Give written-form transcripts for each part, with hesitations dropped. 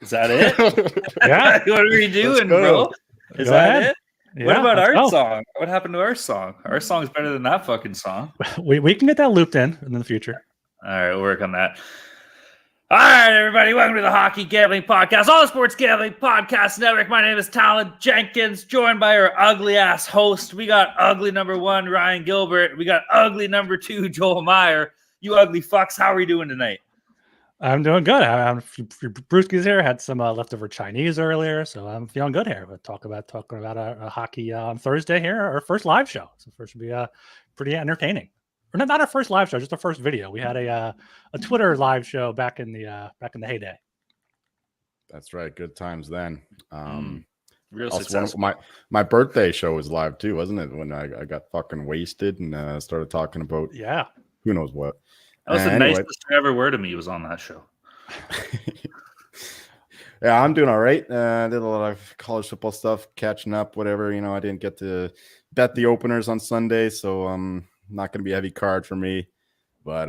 Is that it? Yeah. What are we doing, bro? Is that it? Yeah, what about our song? What happened to our song? Our song's better than that fucking song. We can get that looped in the future. All right, we'll work on that. All right, everybody, welcome to the Hockey Gambling Podcast, All Sports Gambling Podcast Network. My name is Talon Jenkins, joined by our ugly-ass host. We got ugly number 1, Ryan Gilbert. We got ugly number 2, Joel Meyer. You ugly fucks, how are we doing tonight? I'm doing good. Brewski's here. Had some leftover Chinese earlier, so I'm feeling good here. But talking about a hockey on Thursday here, our first live show. So first should be pretty entertaining. Or not our first live show, just our first video. We had a Twitter live show back in the heyday. That's right. Good times then. Real also successful. My birthday show was live too, wasn't it? When I got fucking wasted and started talking about who knows what. That was the nicest ever word to me was on that show. Yeah, I'm doing all right. Did a lot of college football stuff, catching up, whatever. I didn't get to bet the openers on Sunday, so not going to be a heavy card for me. But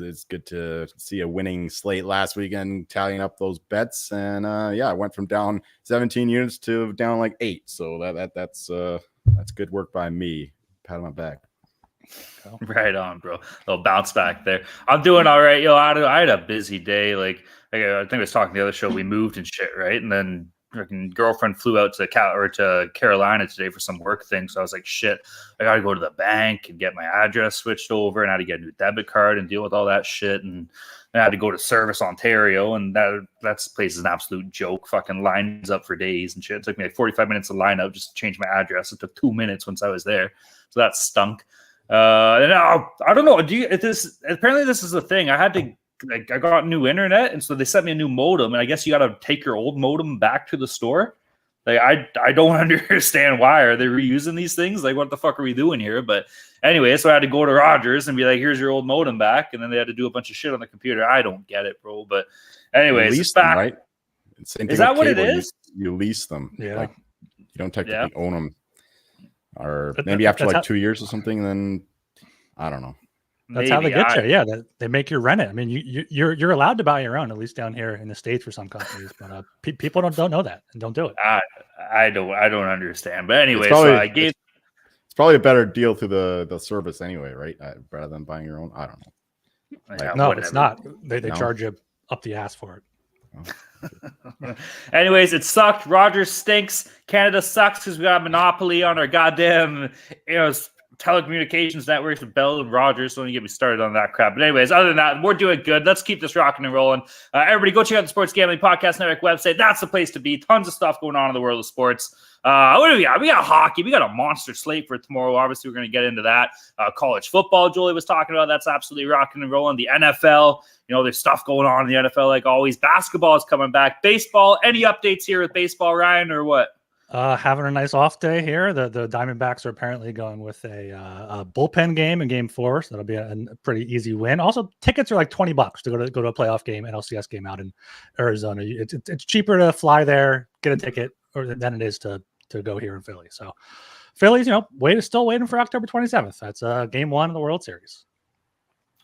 it's good to see a winning slate last weekend, tallying up those bets. And I went from down 17 units to down like 8. So that's good work by me. Pat on my back. Right on, bro. A little bounce back there. I'm doing all right. I had a busy day. I think I was talking the other show. We moved and shit, right? And then girlfriend flew out to Carolina today for some work thing. So I was like, shit, I got to go to the bank and get my address switched over, and I had to get a new debit card and deal with all that shit. And I had to go to Service Ontario, and that place is an absolute joke. Fucking lines up for days and shit. It took me like 45 minutes to line up just to change my address. It took 2 minutes once I was there. So that stunk. And I don't know. Apparently this is a thing. I got new internet, and so they sent me a new modem, and I guess you got to take your old modem back to the store. I don't understand why are they reusing these things. What the fuck are we doing here? But anyway, so I had to go to Rogers and be like, here's your old modem back, and then they had to do a bunch of shit on the computer. I don't get it, bro. But anyways, it's back. Right? Is that what it is? You lease them. Yeah. You don't technically own them. Or maybe after 2 years or something, then I don't know. That's how they get you. Yeah, they make you rent it. I mean, you're allowed to buy your own, at least down here in the States for some companies, but people don't know that and don't do it. I don't understand. But anyway, it's probably a better deal through the service anyway, right? Rather than buying your own. I don't know. No, it's not. They charge you up the ass for it. Anyways, it sucked. Rogers stinks. Canada sucks because we got a monopoly on our goddamn telecommunications networks with Bell and Rogers. Don't even get me started on that crap. But anyways, other than that, we're doing good. Let's keep this rocking and rolling. Everybody go check out the Sports Gambling Podcast Network website. That's the place to be. Tons of stuff going on in the world of sports. What do we got? We got hockey. We got a monster slate for tomorrow. Obviously, we're going to get into that. College football, Julie was talking about. That's absolutely rocking and rolling. The NFL, there's stuff going on in the NFL like always. Basketball is coming back. Baseball, any updates here with baseball, Ryan, or what? Having a nice off day here. The Diamondbacks are apparently going with a bullpen game in Game 4, so that'll be a pretty easy win. Also, tickets are like $20 to go to a playoff game, NLCS game out in Arizona. It's cheaper to fly there, get a ticket, than it is to go here in Philly. So, Phillies, still waiting for October 27th. That's Game 1 of the World Series.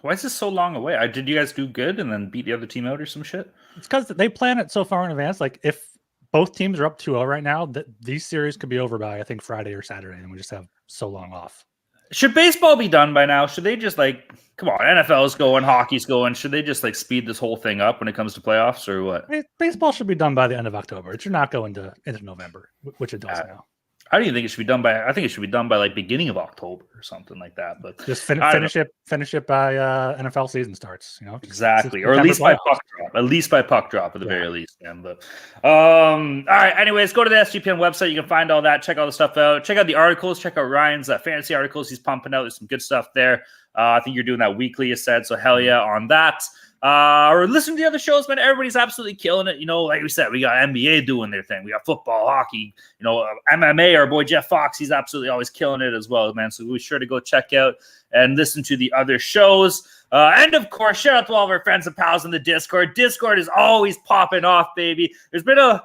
Why is this so long away? Did you guys do good and then beat the other team out or some shit? It's because they plan it so far in advance. Like if both teams are up 2-0 right now, these series could be over by, I think, Friday or Saturday, and we just have so long off. Should baseball be done by now? Should they just come on, NFL's going, hockey's going. Should they just speed this whole thing up when it comes to playoffs or what? Baseball should be done by the end of October. It should not go into November, which it does now. How do you think it should be done by? I think it should be done by beginning of October or something like that. But just finish it by NFL season starts. Exactly, or at least by puck drop. At least by puck drop, at the very least. Yeah, but all right. Anyways, go to the SGPN website. You can find all that. Check all the stuff out. Check out the articles. Check out Ryan's fantasy articles. He's pumping out. There's some good stuff there. I think you're doing that weekly. You said so. Hell yeah on that. Or listen to the other shows, man. Everybody's absolutely killing it. Like we said, we got NBA doing their thing. We got football, hockey, MMA. Our boy Jeff Fox, he's absolutely always killing it as well, man. So be sure to go check out and listen to the other shows. And of course, shout out to all of our friends and pals in the Discord. Discord is always popping off, baby. There's been a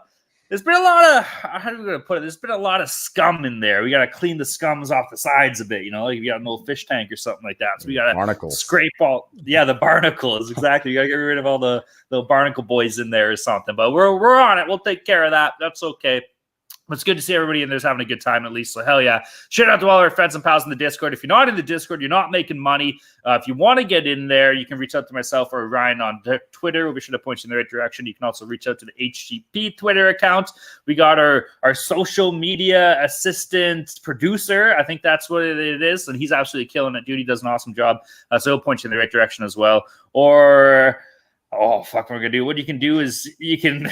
there's been a lot of, how are we going to put it? There's been a lot of scum in there. We got to clean the scums off the sides a bit, like you got an old fish tank or something like that. So we got to scrape all, the barnacles, exactly. You got to get rid of all the barnacle boys in there or something. But we're on it. We'll take care of that. That's okay. It's good to see everybody in there's having a good time at least. So hell yeah. Shout out to all our friends and pals in the Discord. If you're not in the Discord, you're not making money. If you want to get in there, you can reach out to myself or Ryan on Twitter. We'll be sure to point you in the right direction. You can also reach out to the HGP Twitter account. We got our social media assistant producer. I think that's what it is. And he's absolutely killing it, dude. He does an awesome job. So he'll point you in the right direction as well. Or... oh, fuck, what we're going to do. What you can do is you can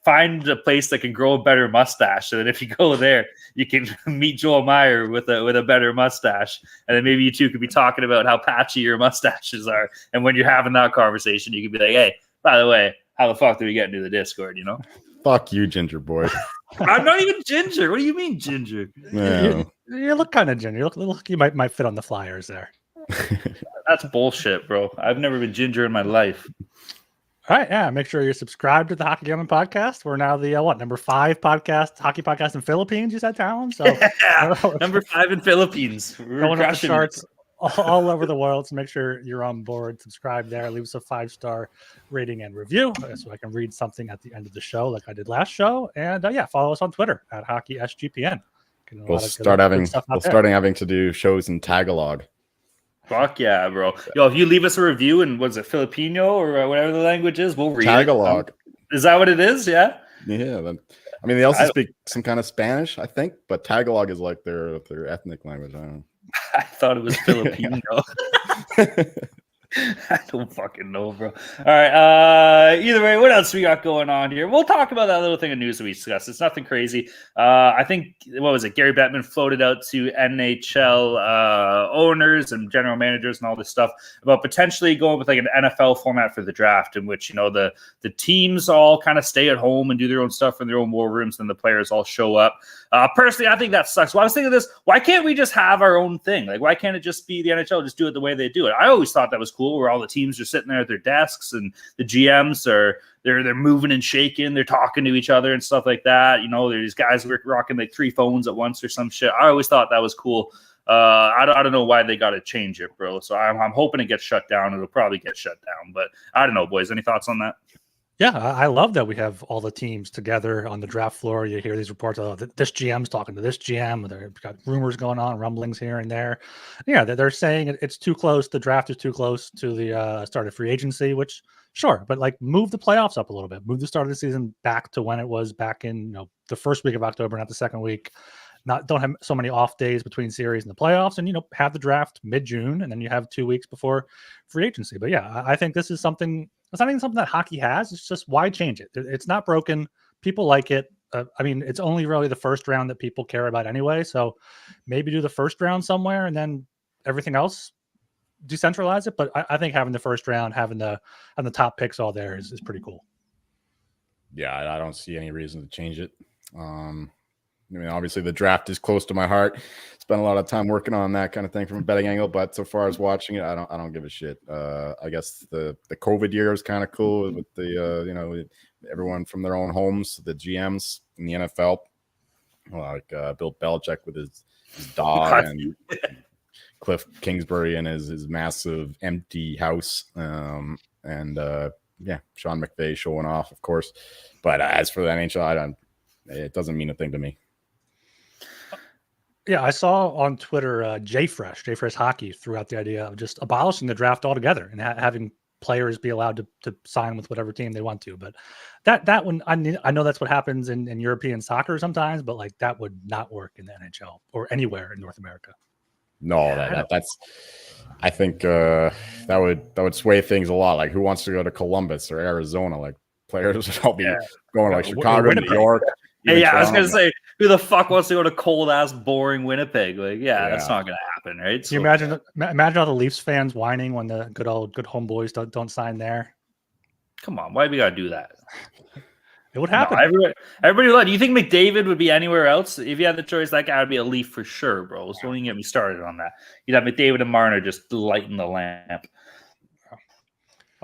find a place that can grow a better mustache. So that if you go there, you can meet Joel Meyer with a better mustache. And then maybe you two could be talking about how patchy your mustaches are. And when you're having that conversation, you can be like, hey, by the way, how the fuck do we get into the Discord, Fuck you, ginger boy. I'm not even ginger. What do you mean ginger? No. You look kind of ginger. You look you might fit on the Flyers there. That's bullshit, bro. I've never been ginger in my life. All right, yeah. Make sure you're subscribed to the Hockey Gambling Podcast. We're now the number 5 hockey podcast in Philippines. You said, Talon? So yeah, number 5 in Philippines. We're going up the charts all over the world. So make sure you're on board. Subscribe there. Leave us a 5-star rating and review so I can read something at the end of the show, like I did last show. And follow us on Twitter at HockeySGPN. We'll start having to do shows in Tagalog. Fuck yeah, bro. Yo, if you leave us a review in, what's it, Filipino or whatever the language is, we'll read Tagalog. Is that what it is? Yeah? Yeah. They also speak some kind of Spanish, I think, but Tagalog is like their ethnic language. I don't know. I thought it was Filipino. I don't fucking know, bro. All right. Either way, what else we got going on here? We'll talk about that little thing of news that we discussed. It's nothing crazy. I think, what was it? Gary Bettman floated out to NHL owners and general managers and all this stuff about potentially going with like an NFL format for the draft, in which, the teams all kind of stay at home and do their own stuff in their own war rooms, and the players all show up. Personally, I think that sucks. Well, I was thinking of this. Why can't we just have our own thing? Like, why can't it just be the NHL just do it the way they do it? I always thought that was cool, where all the teams are sitting there at their desks and the GMs are they're moving and shaking, they're talking to each other and stuff like that. There's guys rocking like 3 phones at once or some shit. I always thought that was cool. I don't know why they got to change it, bro. So I'm hoping it gets shut down. It'll probably get shut down, but I don't know, boys. Any thoughts on that? Yeah, I love that we have all the teams together on the draft floor. You hear these reports of this GM's talking to this GM. They've got rumors going on, rumblings here and there. Yeah, they're saying it's too close. The draft is too close to the start of free agency, which, sure, but like move the playoffs up a little bit. Move the start of the season back to when it was back in the first week of October, not the second week. Don't have so many off days between series and the playoffs, and have the draft mid-June, and then you have 2 weeks before free agency. But yeah, I think this is something. It's not even something that hockey has. It's just, why change it? It's not broken. People like it. It's only really the first round that people care about anyway. So maybe do the first round somewhere, and then everything else decentralize it. But I think having the first round, having the top picks all there is pretty cool. Yeah, I don't see any reason to change it. Obviously the draft is close to my heart. Spent a lot of time working on that kind of thing from a betting angle, but so far as watching it, I don't give a shit. I guess the COVID year is kind of cool with the everyone from their own homes, the GMs in the NFL, like Bill Belichick with his dog and Cliff Kingsbury and his massive empty house, and Sean McVay showing off, of course. But as for the NHL, it doesn't mean a thing to me. Yeah, I saw on Twitter JFresh Hockey threw out the idea of just abolishing the draft altogether and having players be allowed to sign with whatever team they want to. But that one, I know that's what happens in European soccer sometimes, but like that would not work in the NHL or anywhere in North America. No, that's. I think that would sway things a lot. Like, who wants to go to Columbus or Arizona? Like, players would all be going to like Chicago, New York. Yeah, I was gonna say, who the fuck wants to go to cold ass, boring Winnipeg? Like, that's not gonna happen, right? Can you imagine all the Leafs fans whining when the good homeboys don't sign there? Come on, why we gotta do that? It would happen. No, everybody would. Do you think McDavid would be anywhere else if you had the choice? That guy would be a Leaf for sure, bro. So don't even get me started on that. You'd have McDavid and Marner just lighting the lamp.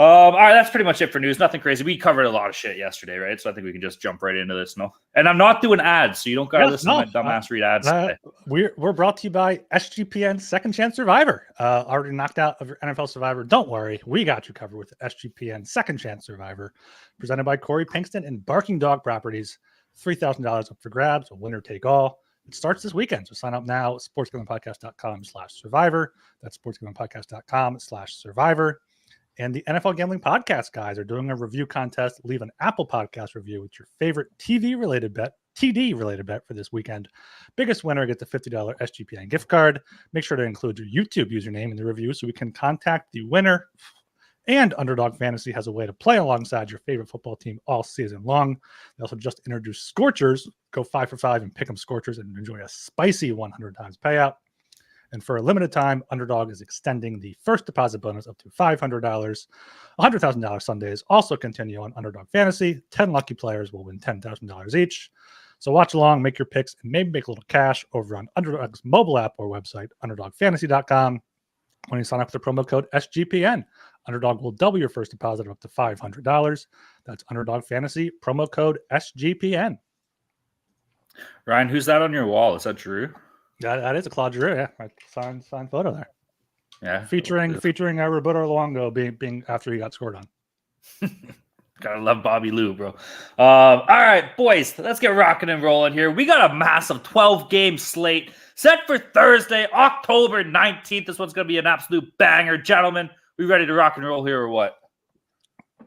All right, that's pretty much it for news. Nothing crazy. We covered a lot of shit yesterday, right? So I think we can just jump right into this. No, and I'm not doing ads, so you don't gotta listen to my dumbass read ads today. We're brought to you by SGPN Second Chance Survivor. Already knocked out of your NFL Survivor. Don't worry, we got you covered with SGPN Second Chance Survivor, presented by Corey Pinkston and Barking Dog Properties. $3,000 up for grabs, a winner take all. It starts this weekend, so sign up now. sportsgamblingpodcast.com/survivor. That's sportsgamblingpodcast.com/survivor. And the NFL Gambling Podcast guys are doing a review contest. Leave an Apple Podcast review with your favorite TD related bet for this weekend. Biggest winner gets a $50 SGPN gift card. Make sure to include your YouTube username in the review so we can contact the winner. And Underdog Fantasy has a way to play alongside your favorite football team all season long. They also just introduced Scorchers. Go 5 for 5 and pick them Scorchers and enjoy a spicy 100 times payout. And for a limited time, Underdog is extending the first deposit bonus up to $500. $100,000 Sundays also continue on Underdog Fantasy. 10 lucky players will win $10,000 each. So watch along, make your picks, and maybe make a little cash over on Underdog's mobile app or website, underdogfantasy.com. When you sign up with the promo code SGPN, Underdog will double your first deposit of up to $500. That's Underdog Fantasy, promo code SGPN. Ryan, who's that on your wall? Is that Drew? That is a Claude Giroux, yeah. Signed photo there. Yeah. Featuring Roberto Luongo being after he got scored on. Gotta love Bobby Lou, bro. All right, boys, let's get rocking and rolling here. We got a massive 12-game slate set for Thursday, October 19th. This one's gonna be an absolute banger. Gentlemen, we ready to rock and roll here or what?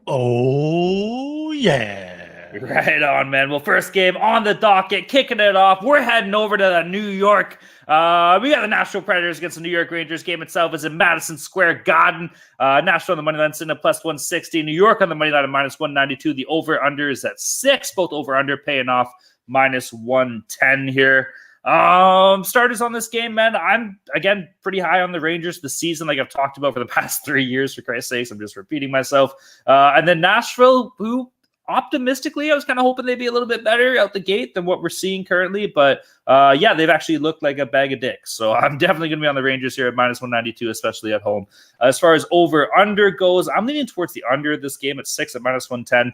Oh, yeah. Right on, man. Well, first game on the docket, kicking it off. We're heading over to New York. We got the Nashville Predators against the New York Rangers. Game itself is in Madison Square Garden. Nashville on the money line sitting at plus 160. New York on the money line at minus 192. The over-under is at 6. Both over-under paying off minus 110 here. Starters on this game, man. I'm, again, pretty high on the Rangers this season, like I've talked about for the past 3 years, for Christ's sakes. I'm just repeating myself. And then Nashville, who optimistically, I was kind of hoping they'd be a little bit better out the gate than what we're seeing currently. But yeah, they've actually looked like a bag of dicks. So I'm definitely going to be on the Rangers here at minus 192, especially at home. As far as over-under goes, I'm leaning towards the under this game at 6 at minus 110.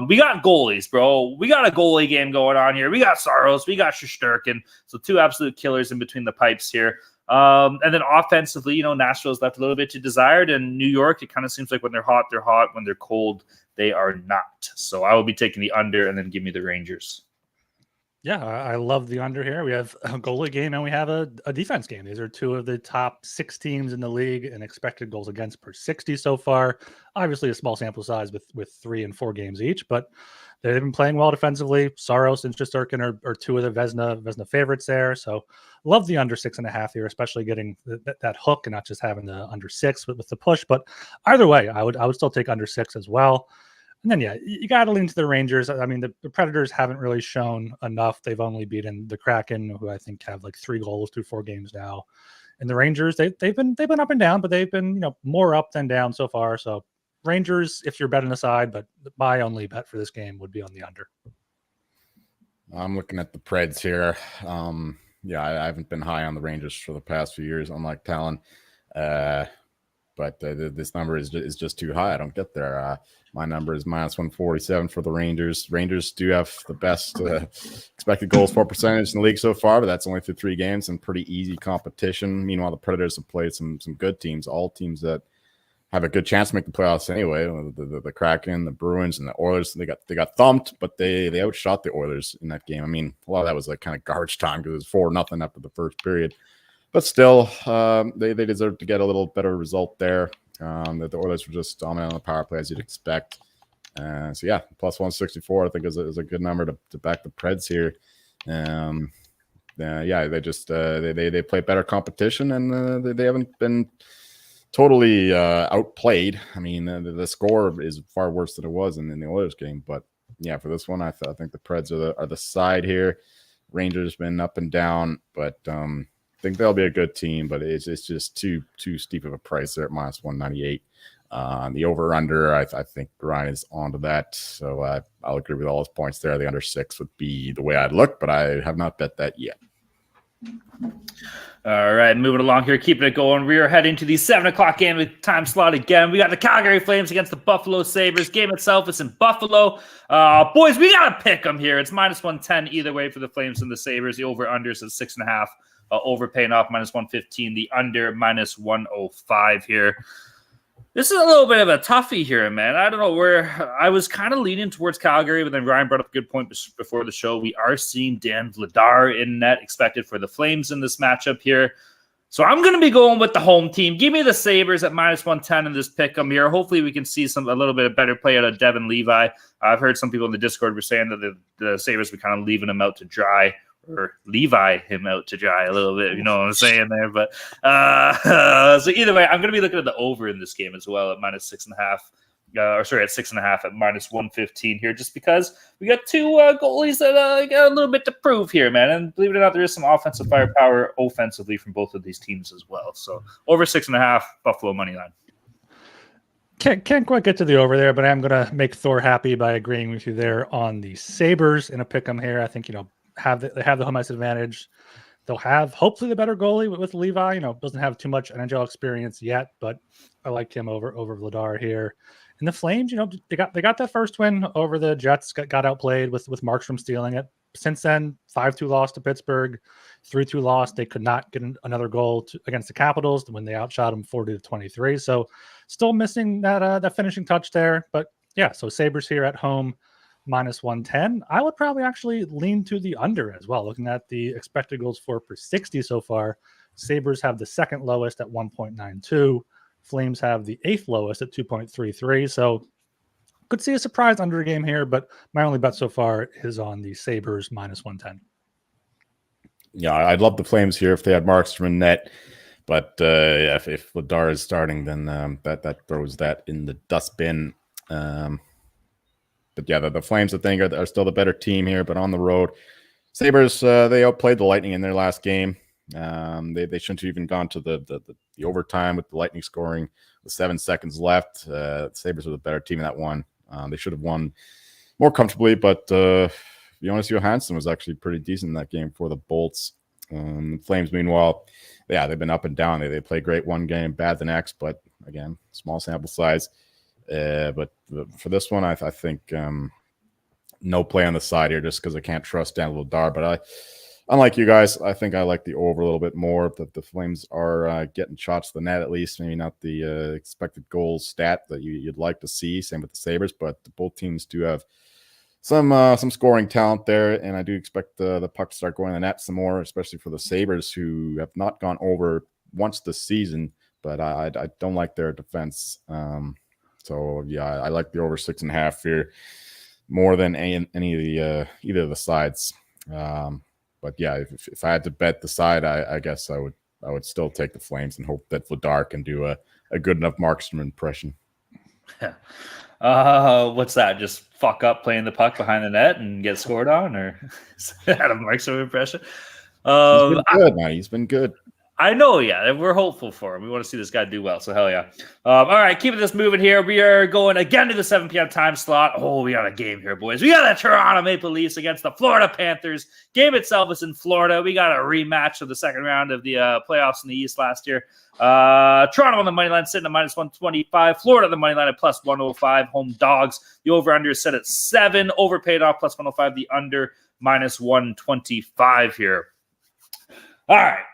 We got goalies, bro. We got a goalie game going on here. We got Saros. We got Shesterkin. So two absolute killers in between the pipes here. And then offensively, you know, Nashville's left a little bit to desired, and New York, it kind of seems like when they're hot, they're hot. When they're cold, they are not. So I will be taking the under and then give me the Rangers. Yeah, I love the under here. We have a goalie game and we have a defense game. These are two of the top 6 teams in the league and expected goals against per 60 so far. Obviously a small sample size with 3 and 4 games each, but they've been playing well defensively. Saros and Shesterkin are two of the Vezina favorites there. So love the under 6.5 here, especially getting that hook and not just having the under 6 with the push. But either way, I would still take under 6 as well. And then, yeah, you got to lean to the Rangers. I mean, the Predators haven't really shown enough. They've only beaten the Kraken, who I think have like 3 goals through 4 games now. And the Rangers, they've been up and down, but they've been, you know, more up than down so far. So Rangers, if you're betting aside, but my only bet for this game would be on the under. I'm looking at the Preds here. Yeah, I haven't been high on the Rangers for the past few years, unlike Talon. But this number is just too high. I don't get there. My number is minus 147 for the Rangers. Rangers do have the best expected goals for percentage in the league so far, but that's only through 3 games and pretty easy competition. Meanwhile, the Predators have played some good teams, all teams that have a good chance to make the playoffs anyway. The Kraken, the Bruins, and the Oilers. They got thumped, but they outshot the Oilers in that game. I mean, a lot of that was like kind of garbage time because it was 4-0 after the first period. But still, they deserve to get a little better result there. The Oilers were just dominant on the power play, as you'd expect. So, yeah, plus 164, I think, is a good number to back the Preds here. Yeah, they just they play better competition, and they haven't been totally outplayed. I mean, the score is far worse than it was in the Oilers game. But, yeah, for this one, I think the Preds are the side here. Rangers been up and down, but I think they'll be a good team, but it's just too steep of a price there at minus 198. The over-under, I think Ryan is onto that. So I'll agree with all his points there. The under 6 would be the way I'd look, but I have not bet that yet. All right, moving along here, keeping it going. We are heading to the 7 o'clock game time slot again. We got the Calgary Flames against the Buffalo Sabres. Game itself is in Buffalo. Boys, we got to pick them here. It's minus 110 either way for the Flames and the Sabres. The over-under is at 6.5. Over paying off minus 115. The under minus 105 here. This is a little bit of a toughie here, man. I don't know where I was kind of leaning towards Calgary, but then Ryan brought up a good point before the show. We are seeing Dan Vladar in net expected for the Flames in this matchup here. So I'm going to be going with the home team. Give me the Sabres at minus 110 in this pick 'em here. Hopefully we can see a little bit of better play out of Devin Levi. I've heard some people in the Discord were saying that the Sabres were kind of leaving him out to dry. Or Levi him out to dry a little bit, you know what I'm saying there. But so either way, I'm going to be looking at the over in this game as well at minus 6.5. At 6.5 at minus 115 here, just because we got two goalies that got a little bit to prove here, man. And believe it or not, there is some offensive firepower offensively from both of these teams as well. So over 6.5, Buffalo money line. Can't quite get to the over there, but I'm going to make Thor happy by agreeing with you there on the Sabres in a pick 'em here. I think, they have the home ice advantage. They'll have hopefully the better goalie with Levi. Doesn't have too much NHL experience yet, but I like him over Vladar here. And the Flames, they got that first win over the Jets. Got outplayed with Markstrom stealing it. Since then, 5-2 loss to Pittsburgh, 3-2 loss. They could not get another goal against the Capitals when they outshot them 40-23. So still missing that finishing touch there. But yeah, so Sabres here at home. Minus 110. I would probably actually lean to the under as well. Looking at the expected goals for per 60 so far, Sabres have the second lowest at 1.92. Flames have the eighth lowest at 2.33. So could see a surprise under game here, but my only bet so far is on the Sabres minus 110. Yeah, I'd love the Flames here if they had Markstrom in net. But if Vladar is starting, then that throws that in the dustbin. But yeah, the Flames, I think, are still the better team here, but on the road. Sabres, they outplayed the Lightning in their last game. They shouldn't have even gone to the overtime with the Lightning scoring with 7 seconds left. Sabres were the better team in that one. They should have won more comfortably, but Jonas Johansson was actually pretty decent in that game for the Bolts. Flames, meanwhile, yeah, they've been up and down. They play great one game, bad the next, but again, small sample size. But for this one, I think no play on the side here just because I can't trust Dan Vladar. But unlike you guys, I think I like the over a little bit more. That the Flames are getting shots to the net at least, maybe not the expected goals stat that you'd like to see. Same with the Sabres, but both teams do have some scoring talent there, and I do expect the puck to start going to the net some more, especially for the Sabres, who have not gone over once this season. But I don't like their defense. So yeah, I like the over 6.5 here more than any of the either of the sides. But yeah, if I had to bet the side, I guess I would still take the Flames and hope that Vladar can do a good enough Markstrom impression. What's that? Just fuck up playing the puck behind the net and get scored on, or is that a Markstrom impression? He's been good, man. He's been good. I know, yeah. We're hopeful for him. We want to see this guy do well, so hell yeah. All right, keeping this moving here. We are going again to the 7 p.m. time slot. Oh, we got a game here, boys. We got the Toronto Maple Leafs against the Florida Panthers. Game itself is in Florida. We got a rematch of the second round of the playoffs in the East last year. Toronto on the money line sitting at minus 125. Florida on the money line at plus 105. Home dogs. The over-under is set at 7. Overpaid off plus 105. The under minus 125 here. All right.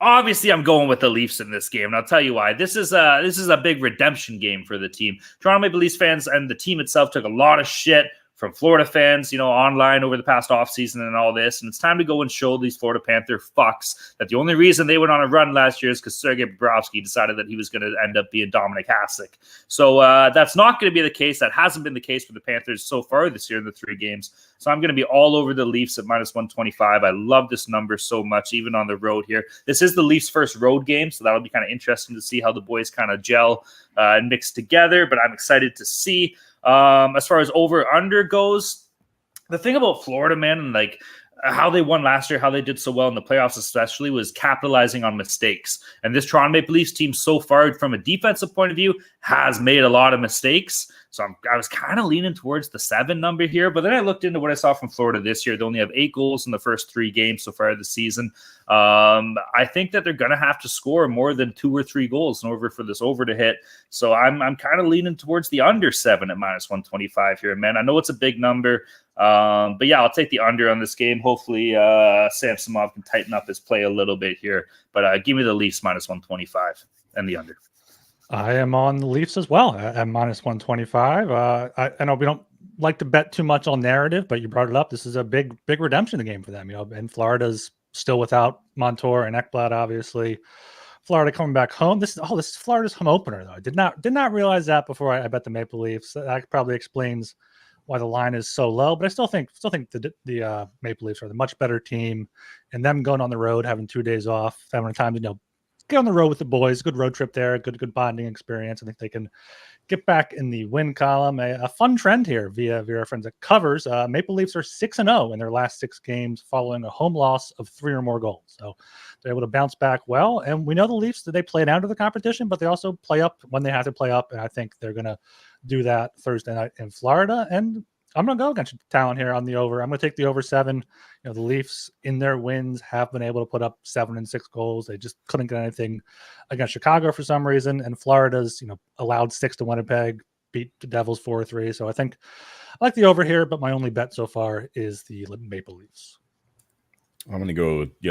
Obviously, I'm going with the Leafs in this game, and I'll tell you why. This is a big redemption game for the team. Toronto Maple Leafs fans and the team itself took a lot of shit from Florida fans, online over the past offseason and all this. And it's time to go and show these Florida Panther fucks that the only reason they went on a run last year is because Sergei Bobrovsky decided that he was going to end up being Dominic Hasek. So that's not going to be the case. That hasn't been the case for the Panthers so far this year in the 3 games. So I'm going to be all over the Leafs at minus 125. I love this number so much, even on the road here. This is the Leafs' first road game, so that'll be kind of interesting to see how the boys kind of gel and mix together. But I'm excited to see. As far as over-under goes, the thing about Florida, man, and how they won last year, how they did so well in the playoffs especially, was capitalizing on mistakes. And this Toronto Maple Leafs team so far, from a defensive point of view, has made a lot of mistakes. So I was kind of leaning towards the 7 number here, but then I looked into what I saw from Florida this year. They only have 8 goals in the first 3 games so far this season. I think that they're going to have to score more than 2 or 3 goals in order for this over to hit. So I'm kind of leaning towards the under 7 at -125 here, man. I know it's a big number, but yeah, I'll take the under on this game. Hopefully Samsonov can tighten up his play a little bit here, but give me the Leafs -125 and the under. I am on the Leafs as well at -125. I know we don't like to bet too much on narrative, but you brought it up. This is a big redemption game for them, and Florida's still without Montour and Ekblad, obviously. Florida coming back home. This is Florida's home opener, though. I did not realize that before I bet the Maple Leafs. That probably explains why the line is so low. But I still think the Maple Leafs are the much better team, and them going on the road, having 2 days off, having time to get on the road with the boys. Good road trip there. Good bonding experience. I think they can get back in the win column. A fun trend here via our friends at Covers. Maple Leafs are 6-0 in their last 6 games following a home loss of 3 or more goals. So they're able to bounce back well. And we know the Leafs, that they play down to the competition, but they also play up when they have to play up. And I think they're going to do that Thursday night in Florida. And I'm going to go against talent here on the over. I'm going to take the over 7. The Leafs in their wins have been able to put up 7 and 6 goals. They just couldn't get anything against Chicago for some reason. And Florida's, allowed 6 to Winnipeg, beat the Devils 4-3. So I think I like the over here, but my only bet so far is the Maple Leafs. I'm going to go the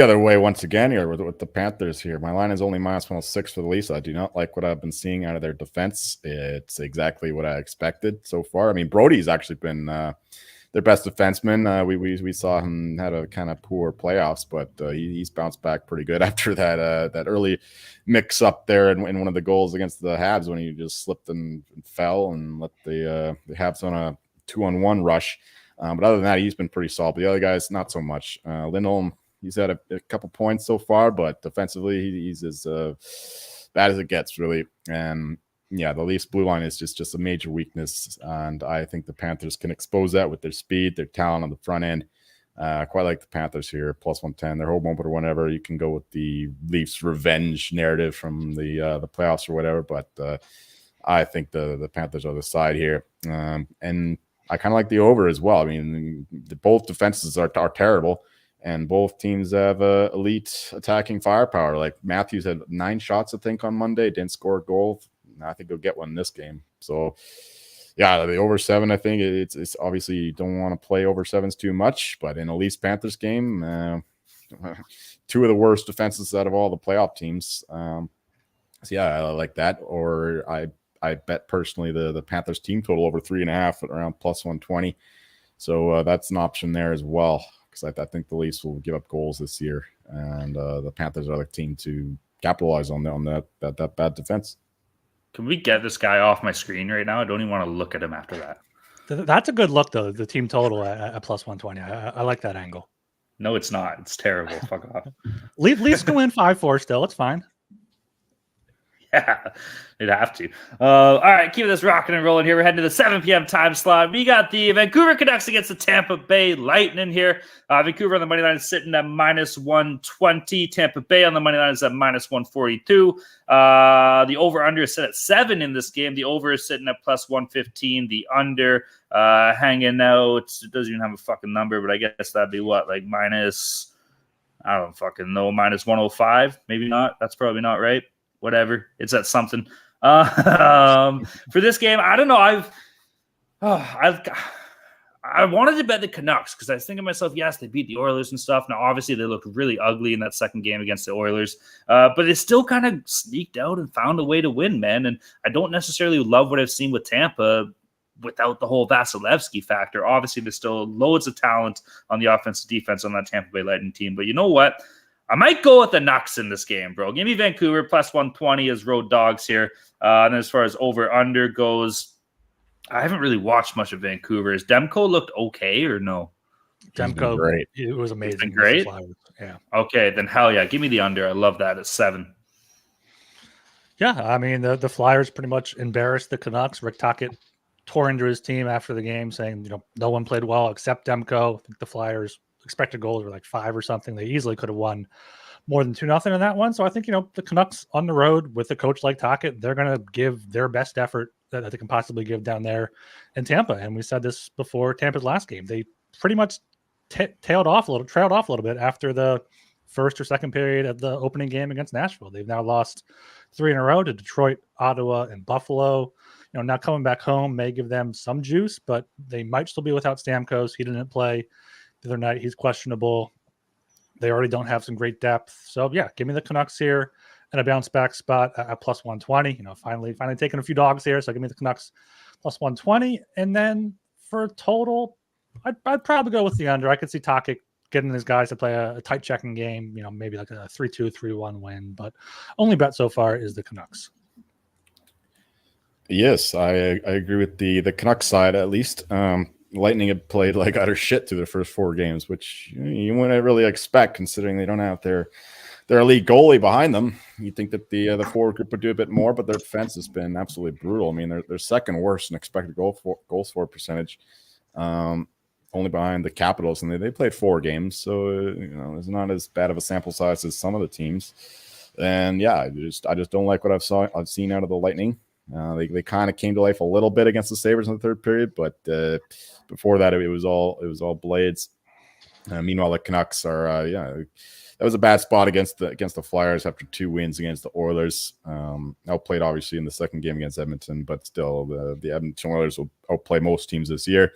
other way once again here with the Panthers here. My line is only -106 for the Leafs. I do not like what I've been seeing out of their defense. It's exactly what I expected so far. I mean, Brody's actually been their best defenseman. We saw him had a kind of poor playoffs, but he's bounced back pretty good after that early mix up there in one of the goals against the Habs when he just slipped and fell and let the Habs on a 2-on-1 rush. But other than that, he's been pretty solid. But the other guys, not so much. Lindholm, he's had a couple points so far, but defensively, he's as bad as it gets, really. And yeah, the Leafs blue line is just a major weakness, and I think the Panthers can expose that with their speed, their talent on the front end. Quite like the Panthers here, +110. Their home opener, whenever you can go with the Leafs revenge narrative from the playoffs or whatever, but I think the Panthers are the side here, and I kind of like the over as well. I mean, both defenses are terrible. And both teams have elite attacking firepower. Like Matthews had 9 shots, I think, on Monday. Didn't score a goal. I think he'll get one this game. So, yeah, the over 7, I think it's obviously you don't want to play over 7s too much. But in a Leafs Panthers game, 2 of the worst defenses out of all the playoff teams. So, yeah, I like that. Or I bet personally the Panthers team total over 3.5 at around +120. So that's an option there as well. Because I think the Leafs will give up goals this year, and the Panthers are the team to capitalize on that bad defense. Can we get this guy off my screen right now? I don't even want to look at him after that. That's a good look, though, the team total at +120. I like that angle. No, it's not. It's terrible. Fuck off. Leafs go in 5-4 still. It's fine. Yeah, they'd have to. All right, keep this rocking and rolling here. We're heading to the 7 p.m. time slot. We got the Vancouver Canucks against the Tampa Bay Lightning here. Vancouver on the money line is sitting at -120. Tampa Bay on the money line is at -142. The over-under is set at 7 in this game. The over is sitting at +115. The under hanging out. It doesn't even have a fucking number, but I guess that'd be what, like minus, I don't fucking know, -105? Maybe not. That's probably not right. Whatever, it's at something. For this game, I don't know. I wanted to bet the Canucks because I was thinking to myself, yes, they beat the Oilers and stuff. Now, obviously, they looked really ugly in that second game against the Oilers, but they still kind of sneaked out and found a way to win, man. And I don't necessarily love what I've seen with Tampa without the whole Vasilevsky factor. Obviously, there's still loads of talent on the offensive defense on that Tampa Bay Lightning team. But you know what? I might go with the Nucks in this game, bro. Give me Vancouver +120 as road dogs here. And as far as over-under goes, I haven't really watched much of Vancouver. Has Demko looked okay or no? Demko, great. It was amazing. Great? Yeah. Okay, then hell yeah. Give me the under. I love that at 7. Yeah, I mean, the Flyers pretty much embarrassed the Canucks. Rick Tocchet tore into his team after the game saying, no one played well except Demko. I think the Flyers expected goals were like 5 or something. They easily could have won more than 2-0 in that one. So I think, the Canucks on the road with a coach like Tocchet, they're going to give their best effort that they can possibly give down there in Tampa. And we said this before Tampa's last game. They pretty much trailed off a little bit after the first or second period of the opening game against Nashville. They've now lost 3 in a row to Detroit, Ottawa, and Buffalo. Now coming back home may give them some juice, but they might still be without Stamkos. He didn't play the other night. He's questionable. They already don't have some great depth. So yeah, give me the Canucks here and a bounce back spot at plus 120. Finally taking a few dogs here. So give me the Canucks plus 120. And then for total, I'd probably go with the under. I could see Tokic getting his guys to play a tight checking game, maybe like a 3-2, 3-1 win, but only bet so far is the Canucks. Yes, I agree with the Canucks side at least. Lightning have played like utter shit through the first 4 games, which you wouldn't really expect considering they don't have their elite goalie behind them. You'd think that the forward group would do a bit more, but their defense has been absolutely brutal. I mean, they're second worst in expected goals for percentage, only behind the Capitals, and they played 4 games, so it's not as bad of a sample size as some of the teams. And yeah, I just don't like what I've seen out of the Lightning. They kind of came to life a little bit against the Sabres in the third period, but before that it was all Blades. Meanwhile, the Canucks are that was a bad spot against the Flyers after 2 wins against the Oilers. Outplayed obviously in the second game against Edmonton, but still the Edmonton Oilers will outplay most teams this year.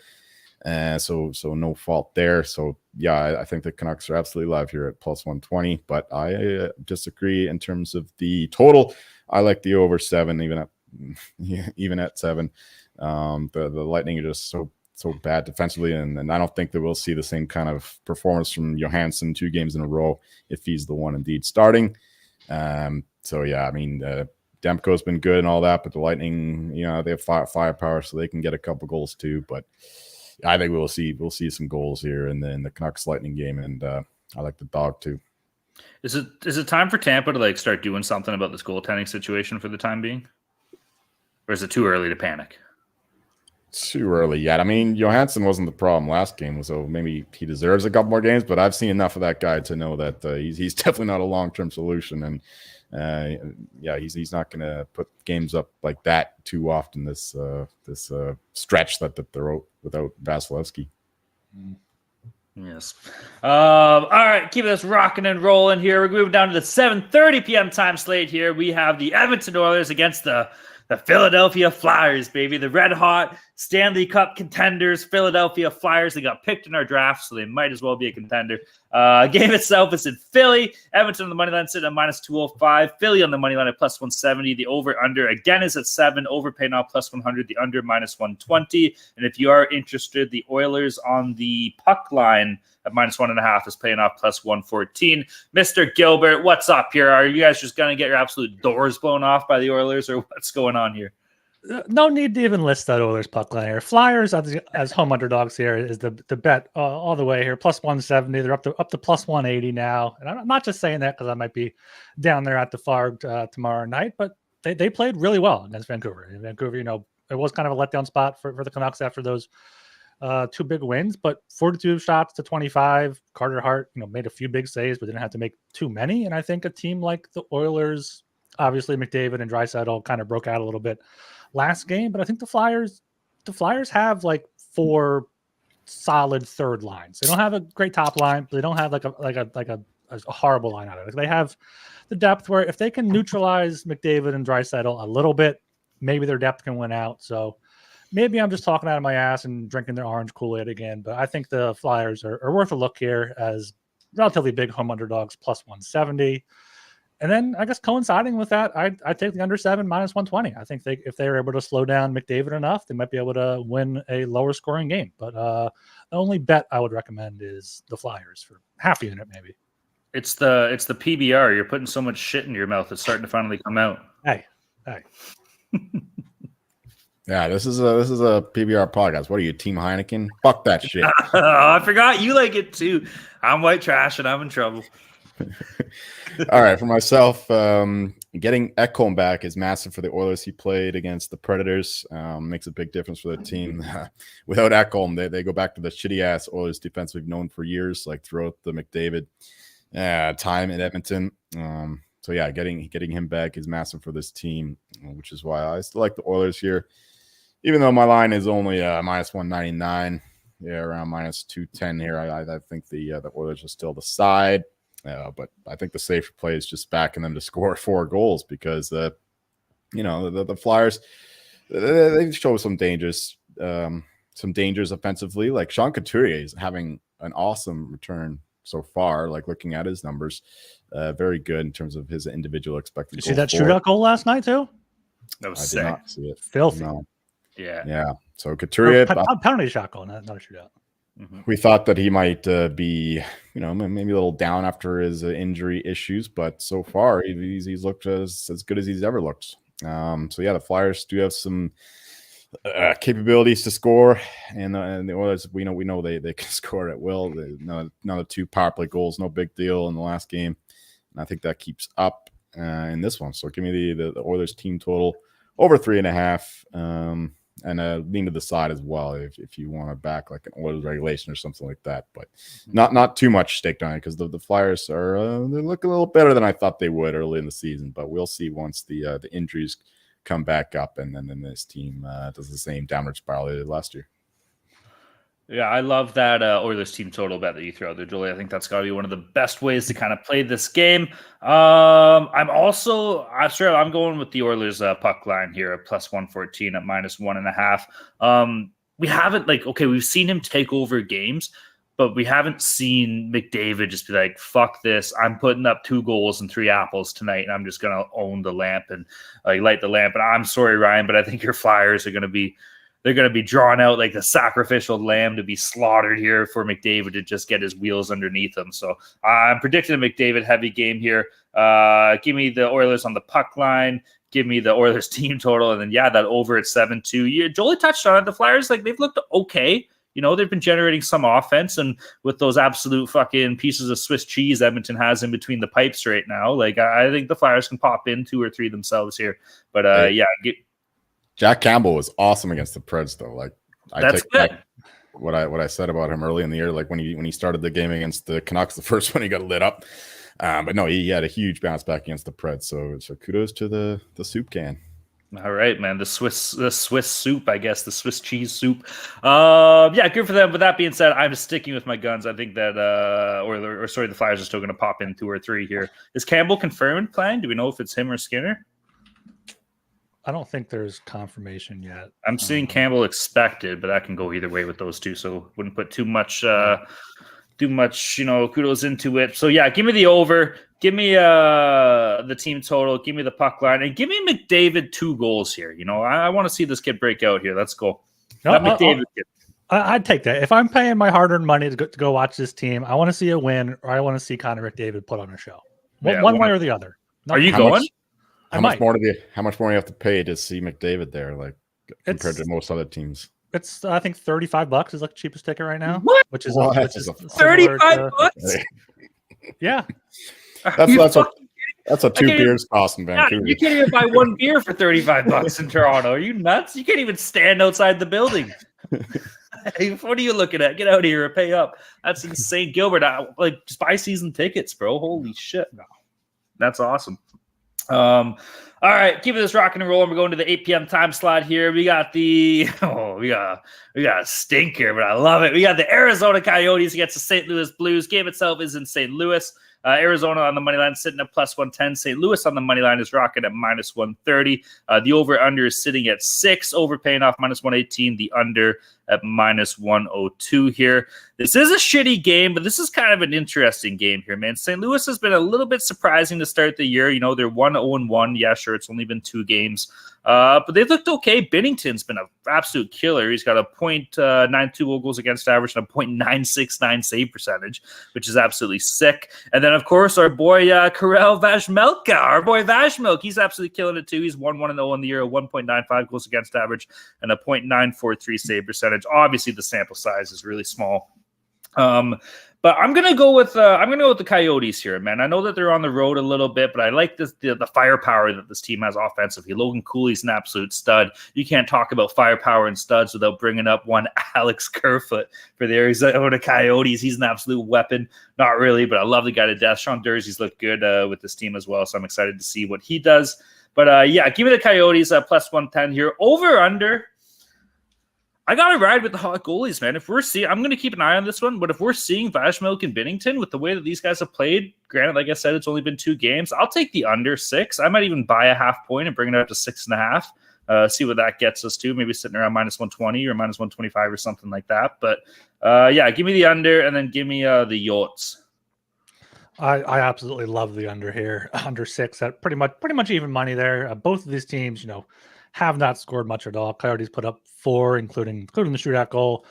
So no fault there. So yeah, I think the Canucks are absolutely live here at plus 120, but I disagree in terms of the total. I like the over 7, even at 7. The Lightning are just so bad defensively, and I don't think that we'll see the same kind of performance from Johansson 2 games in a row if he's the one indeed starting. So yeah, I mean, Demko's been good and all that, but the Lightning, they have firepower, so they can get a couple goals too. But I think we'll see some goals here in the Canucks Lightning game, and I like the dog too. Is it time for Tampa to start doing something about this goaltending situation for the time being, or is it too early to panic? Too early yet. I mean, Johansson wasn't the problem last game, so maybe he deserves a couple more games. But I've seen enough of that guy to know that he's definitely not a long-term solution, and he's not going to put games up like that too often. This stretch that they're without Vasilevsky. Yes. All right, keep us rocking and rolling here. We're moving down to the 7:30 p.m. time slate here. We have the Edmonton Oilers against the Philadelphia Flyers, baby. The red-hot Stanley Cup contenders, Philadelphia Flyers. They got picked in our draft, so they might as well be a contender. Game itself is in Philly. Edmonton on the money line sitting at minus 205. Philly on the money line at plus 170. The over-under, again, is at 7. Overpay now plus 100. The under minus 120. And if you are interested, the Oilers on the puck line at minus 1.5 is paying off plus 114. Mr. Gilbert, what's up here? Are you guys just going to get your absolute doors blown off by the Oilers, or what's going on here? No need to even list that Oilers puck line here. Flyers as home underdogs here is the bet all the way here. Plus 170. They're up to plus 180 now. And I'm not just saying that because I might be down there at the Farg tomorrow night, but they played really well against Vancouver. And Vancouver, it was kind of a letdown spot for the Canucks after those 2 big wins, but 42 shots to 25. Carter Hart, made a few big saves, but didn't have to make too many. And I think a team like the Oilers, obviously McDavid and Draisaitl kind of broke out a little bit last game, but I think the Flyers have 4 solid third lines. They don't have a great top line, but they don't have a horrible line out of it. They have the depth where if they can neutralize McDavid and Draisaitl a little bit, maybe their depth can win out. So maybe I'm just talking out of my ass and drinking their orange Kool-Aid again, but I think the Flyers are worth a look here as relatively big home underdogs, plus 170. And then I guess coinciding with that, I take the under 7 minus 120. I think if they're able to slow down McDavid enough, they might be able to win a lower scoring game. But the only bet I would recommend is the Flyers for half unit, maybe. It's the PBR. You're putting so much shit in your mouth. It's starting to finally come out. Hey. Yeah, this is a PBR podcast. What are you, Team Heineken? Fuck that shit. I forgot you like it too. I'm white trash and I'm in trouble. All right, for myself, getting Ekholm back is massive for the Oilers. He played against the Predators, makes a big difference for the team. Without Ekholm, they go back to the shitty-ass Oilers defense we've known for years, like throughout the McDavid time in Edmonton. yeah, getting him back is massive for this team, which is why I still like the Oilers here, even though my line is only minus 199. Yeah, around minus 210 here. I think the Oilers are still the side, but I think the safer play is just backing them to score 4 goals because the Flyers they show some dangers offensively. Like Sean Couturier is having an awesome return so far. Like looking at his numbers, very good in terms of his individual expected. You see that shootout goal last night too? That was I sick. did not see it. Filthy. No. Yeah. So Couturier, penalty shot goal, not a shootout. Mm-hmm. We thought that he might be, maybe a little down after his injury issues, but so far he's looked as good as he's ever looked. So yeah, the Flyers do have some capabilities to score, and the Oilers, we know they can score at will. Another 2 power play goals, no big deal in the last game, and I think that keeps up in this one. So give me the Oilers team total over 3.5. And lean to the side as well if you want to back like an Oilers regulation or something like that, but not too much staked on it because the Flyers are they're looking a little better than I thought they would early in the season. But we'll see once the injuries come back up, and then this team does the same downward spiral they did last year. Yeah, I love that Oilers team total bet that you throw out there, Julie. I think that's got to be one of the best ways to kind of play this game. I'm going with the Oilers puck line here at plus 114 at minus 1.5. We haven't we've seen him take over games, but we haven't seen McDavid just be like, fuck this. I'm putting up 2 goals and 3 apples tonight, and I'm just going to own the lamp and light the lamp. And I'm sorry, Ryan, but I think your Flyers are going to be drawn out like the sacrificial lamb to be slaughtered here for McDavid to just get his wheels underneath him. So I'm predicting a McDavid heavy game here. Give me the Oilers on the puck line. Give me the Oilers team total. And then, that over at 7-2. Jolie touched on it. The Flyers, they've looked okay. They've been generating some offense, and with those absolute fucking pieces of Swiss cheese Edmonton has in between the pipes right now, I think the Flyers can pop in 2 or 3 themselves here. But Jack Campbell was awesome against the Preds, though. That's good. Back what I said about him early in the year, like when he started the game against the Canucks, the first one he got lit up. But no, he had a huge bounce back against the Preds. So kudos to the soup can. All right, man. The Swiss soup, I guess, the Swiss cheese soup. Good for them. With that being said, I'm sticking with my guns. I think that the Flyers are still going to pop in 2 or 3 here. Is Campbell confirmed playing? Do we know if it's him or Skinner? I don't think there's confirmation yet. I'm seeing Campbell expected, but that can go either way with those two. So wouldn't put too much, kudos into it. So give me the over, give me the team total, give me the puck line, and give me McDavid 2 goals here. I want to see this kid break out here. Let's go. I'd take that. If I'm paying my hard-earned money to go watch this team, I want to see a win, or I want to see Connor McDavid put on a show. One way or the other. Are you going? How much more do you have to pay to see McDavid there, compared to most other teams? It's I think $35 is the cheapest ticket right now. What? Which is $35? Yeah. That's what 2 beers cost in Vancouver. You can't even buy 1 beer for $35 in Toronto. Are you nuts? You can't even stand outside the building. What are you looking at? Get out of here and pay up. That's insane, Gilbert. Just buy season tickets, bro. Holy shit! No, that's awesome. All right, keep this rock and roll. We're going to the 8 p.m. time slot here. We got we got a stinker, but I love it. We got the Arizona Coyotes against the St. Louis Blues. Game itself is in St. Louis. Arizona on the money line sitting at plus 110. St. Louis on the money line is rocking at minus 130. The over-under is sitting at 6, over paying off minus 118. The under at minus 102 here. This is a shitty game, but this is kind of an interesting game here, man. St. Louis has been a little bit surprising to start the year. They're 1-0-1. Yeah, sure, it's only been 2 games. But they've looked okay. Binnington's been an absolute killer. He's got a .92 goals against average and a .969 save percentage, which is absolutely sick. And then, of course, our boy Karel Vazmelka, our boy Vazmelk, he's absolutely killing it too. He's 1-1-0 in the year, a 1.95 goals against average and a .943 save percentage. Obviously, the sample size is really small. But I'm gonna go with the Coyotes here, man. I know that they're on the road a little bit, but I like the firepower that this team has offensively. Logan Cooley's an absolute stud. You can't talk about firepower and studs without bringing up one Alex Kerfoot for the Arizona Coyotes. He's an absolute weapon. Not really, but I love the guy to death. Sean Durzee's looked good with this team as well, so I'm excited to see what he does. But yeah, give me the Coyotes plus 110 here. Over under. I got to ride with the hot goalies, man. If we're seeing, I'm going to keep an eye on this one, but if we're seeing Vashmilk and Binnington with the way that these guys have played, granted, like I said, it's only been 2 games, I'll take the under 6. I might even buy a half point and bring it up to 6.5. See what that gets us to. Maybe sitting around minus 120 or minus 125 or something like that. But yeah, give me the under and then give me the Yachts. I absolutely love the under here. Under 6 at pretty much even money there. Both of these teams, have not scored much at all. Coyotes put up 4, including the shootout goal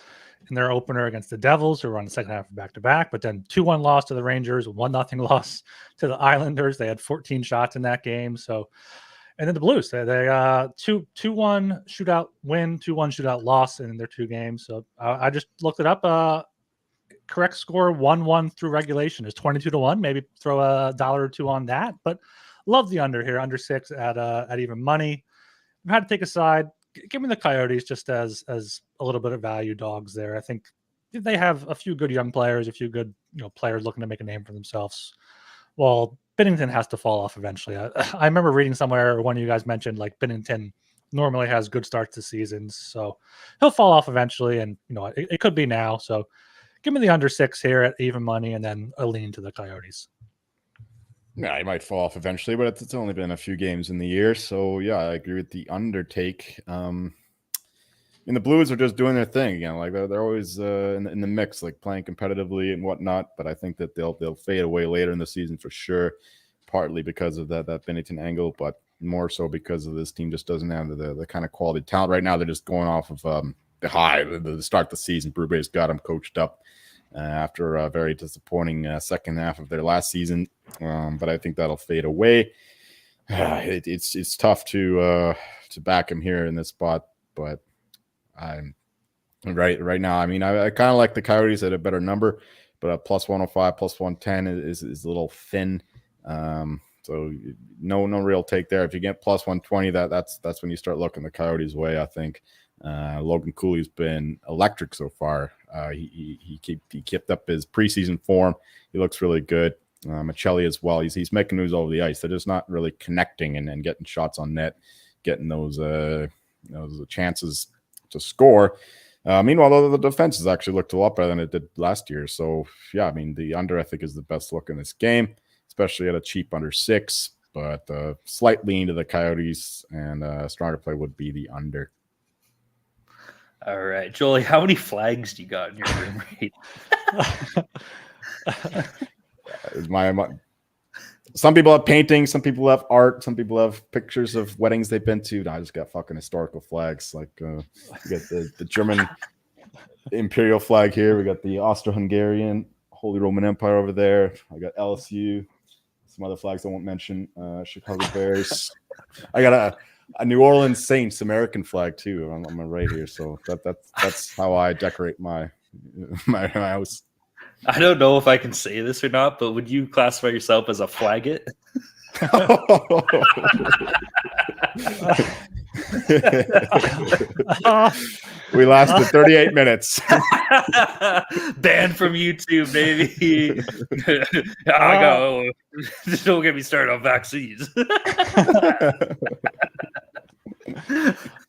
in their opener against the Devils, who were on the second half of back-to-back, but then 2-1 loss to the Rangers, 1-0 loss to the Islanders. They had 14 shots in that game. So, and then the Blues, they 2-1 shootout win, 2-1 shootout loss in their 2 games. So I just looked it up. Correct score 1-1 through regulation is 22-1. Maybe throw $1 or 2 on that, but love the under here, under 6 at even money. I've had to take a side. Give me the Coyotes just as a little bit of value dogs there. I think they have a few good young players, a few good players looking to make a name for themselves. Well, Binnington has to fall off eventually. I remember reading somewhere, one of you guys mentioned, like, Binnington normally has good starts to seasons, so he'll fall off eventually, and it could be now. So give me the under 6 here at even money, and then a lean to the Coyotes. Yeah, he might fall off eventually, but it's only been a few games in the year. So, yeah, I agree with the undertake. And the Blues are just doing their thing again. Like, they're always in the mix, like playing competitively and whatnot. But I think that they'll fade away later in the season for sure, partly because of that Binnington angle, but more so because of this team just doesn't have the kind of quality talent. Right now, they're just going off of the high, the start of the season. Brubaker's got them coached up. After a very disappointing second half of their last season, but I think that'll fade away. It's tough to back him here in this spot, but I'm right now. I mean, I kind of like the Coyotes at a better number, but a plus 105, plus 110 is a little thin. So no real take there. If you get plus 120, that's when you start looking the Coyotes' way, I think. Logan Cooley's been electric so far. He kept up his preseason form. He looks really good. Michelli as well. He's making moves over the ice. They're just not really connecting and getting shots on net, getting those chances to score. Meanwhile, the defense has actually looked a lot better than it did last year. So yeah, I mean, the under I think is the best look in this game, especially at a cheap under 6. But slight lean to the Coyotes, and a stronger play would be the under. All right, Jolie, how many flags do you got in your room right? Some people have paintings, some people have art, some people have pictures of weddings they've been to. I just got fucking historical flags. Like we got the German imperial flag here. We got the Austro-Hungarian Holy Roman Empire over there. I got LSU. Some other flags I won't mention. Chicago Bears. I got a New Orleans Saints American flag too on my right here. So that's how I decorate my house. I don't know if I can say this or not, but would you classify yourself as a flagget? We lasted 38 minutes. Banned from YouTube, baby. I go. Don't get me started on vaccines.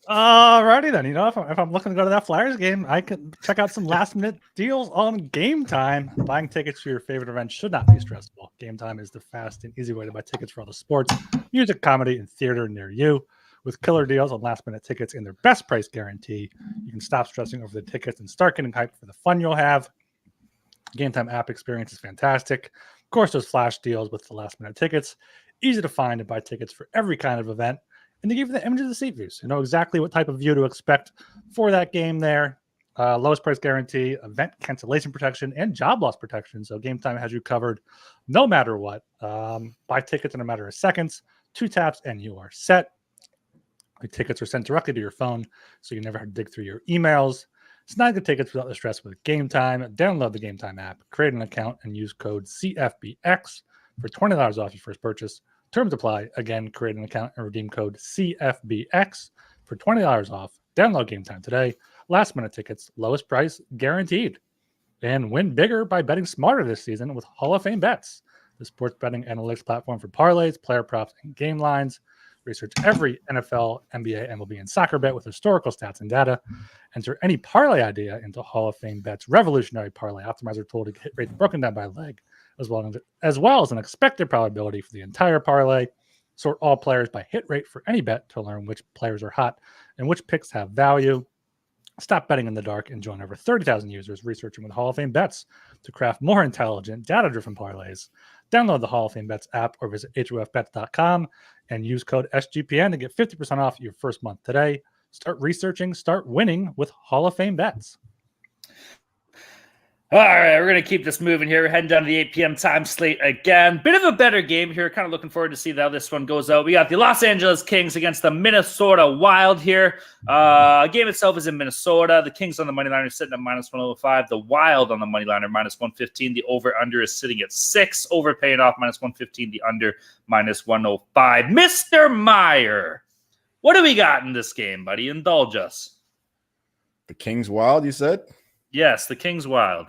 Alrighty then. If I'm looking to go to that Flyers game, I can check out some last minute deals on Game Time. Buying tickets for your favorite event should not be stressful. Game Time is the fast and easy way to buy tickets for all the sports, music, comedy, and theater near you. With killer deals on last minute tickets and their best price guarantee, you can stop stressing over the tickets and start getting hyped for the fun you'll have. Game Time app experience is fantastic. Of course, there's flash deals with the last minute tickets. Easy to find and buy tickets for every kind of event. And they give you the image of the seat views. You know exactly what type of view to expect for that game there. Lowest price guarantee, event cancellation protection, and job loss protection. So Game Time has you covered no matter what. Buy tickets in a matter of seconds, 2 taps, and you are set. The tickets are sent directly to your phone, so you never have to dig through your emails. Snag the tickets without the stress with Game Time. Download the Game Time app, create an account, and use code CFBX for $20 off your first purchase. Terms apply. Again, create an account and redeem code CFBX for $20 off. Download Game Time today. Last minute tickets, lowest price guaranteed. And win bigger by betting smarter this season with Hall of Fame Bets, the sports betting analytics platform for parlays, player props, and game lines. Research every NFL, NBA, MLB, and soccer bet with historical stats and data. Enter any parlay idea into Hall of Fame Bet's revolutionary parlay optimizer tool to get hit rates broken down by leg, as well as an expected probability for the entire parlay. Sort all players by hit rate for any bet to learn which players are hot and which picks have value. Stop betting in the dark and join over 30,000 users researching with Hall of Fame Bets to craft more intelligent, data-driven parlays. Download the Hall of Fame Bets app or visit HOFBets.com and use code SGPN to get 50% off your first month today. Start researching, start winning with Hall of Fame Bets. All right, we're going to keep this moving here. We're heading down to the 8 p.m. time slate again. Bit of a better game here. Kind of looking forward to see how this one goes out. We got the Los Angeles Kings against the Minnesota Wild here. Game itself is in Minnesota. The Kings on the money line are sitting at minus 105. The Wild on the money line are minus 115. The over-under is sitting at 6. Over paying off minus 115. The under minus 105. Mr. Meyer, what do we got in this game, buddy? Indulge us. The Kings Wild, you said? Yes, the Kings Wild.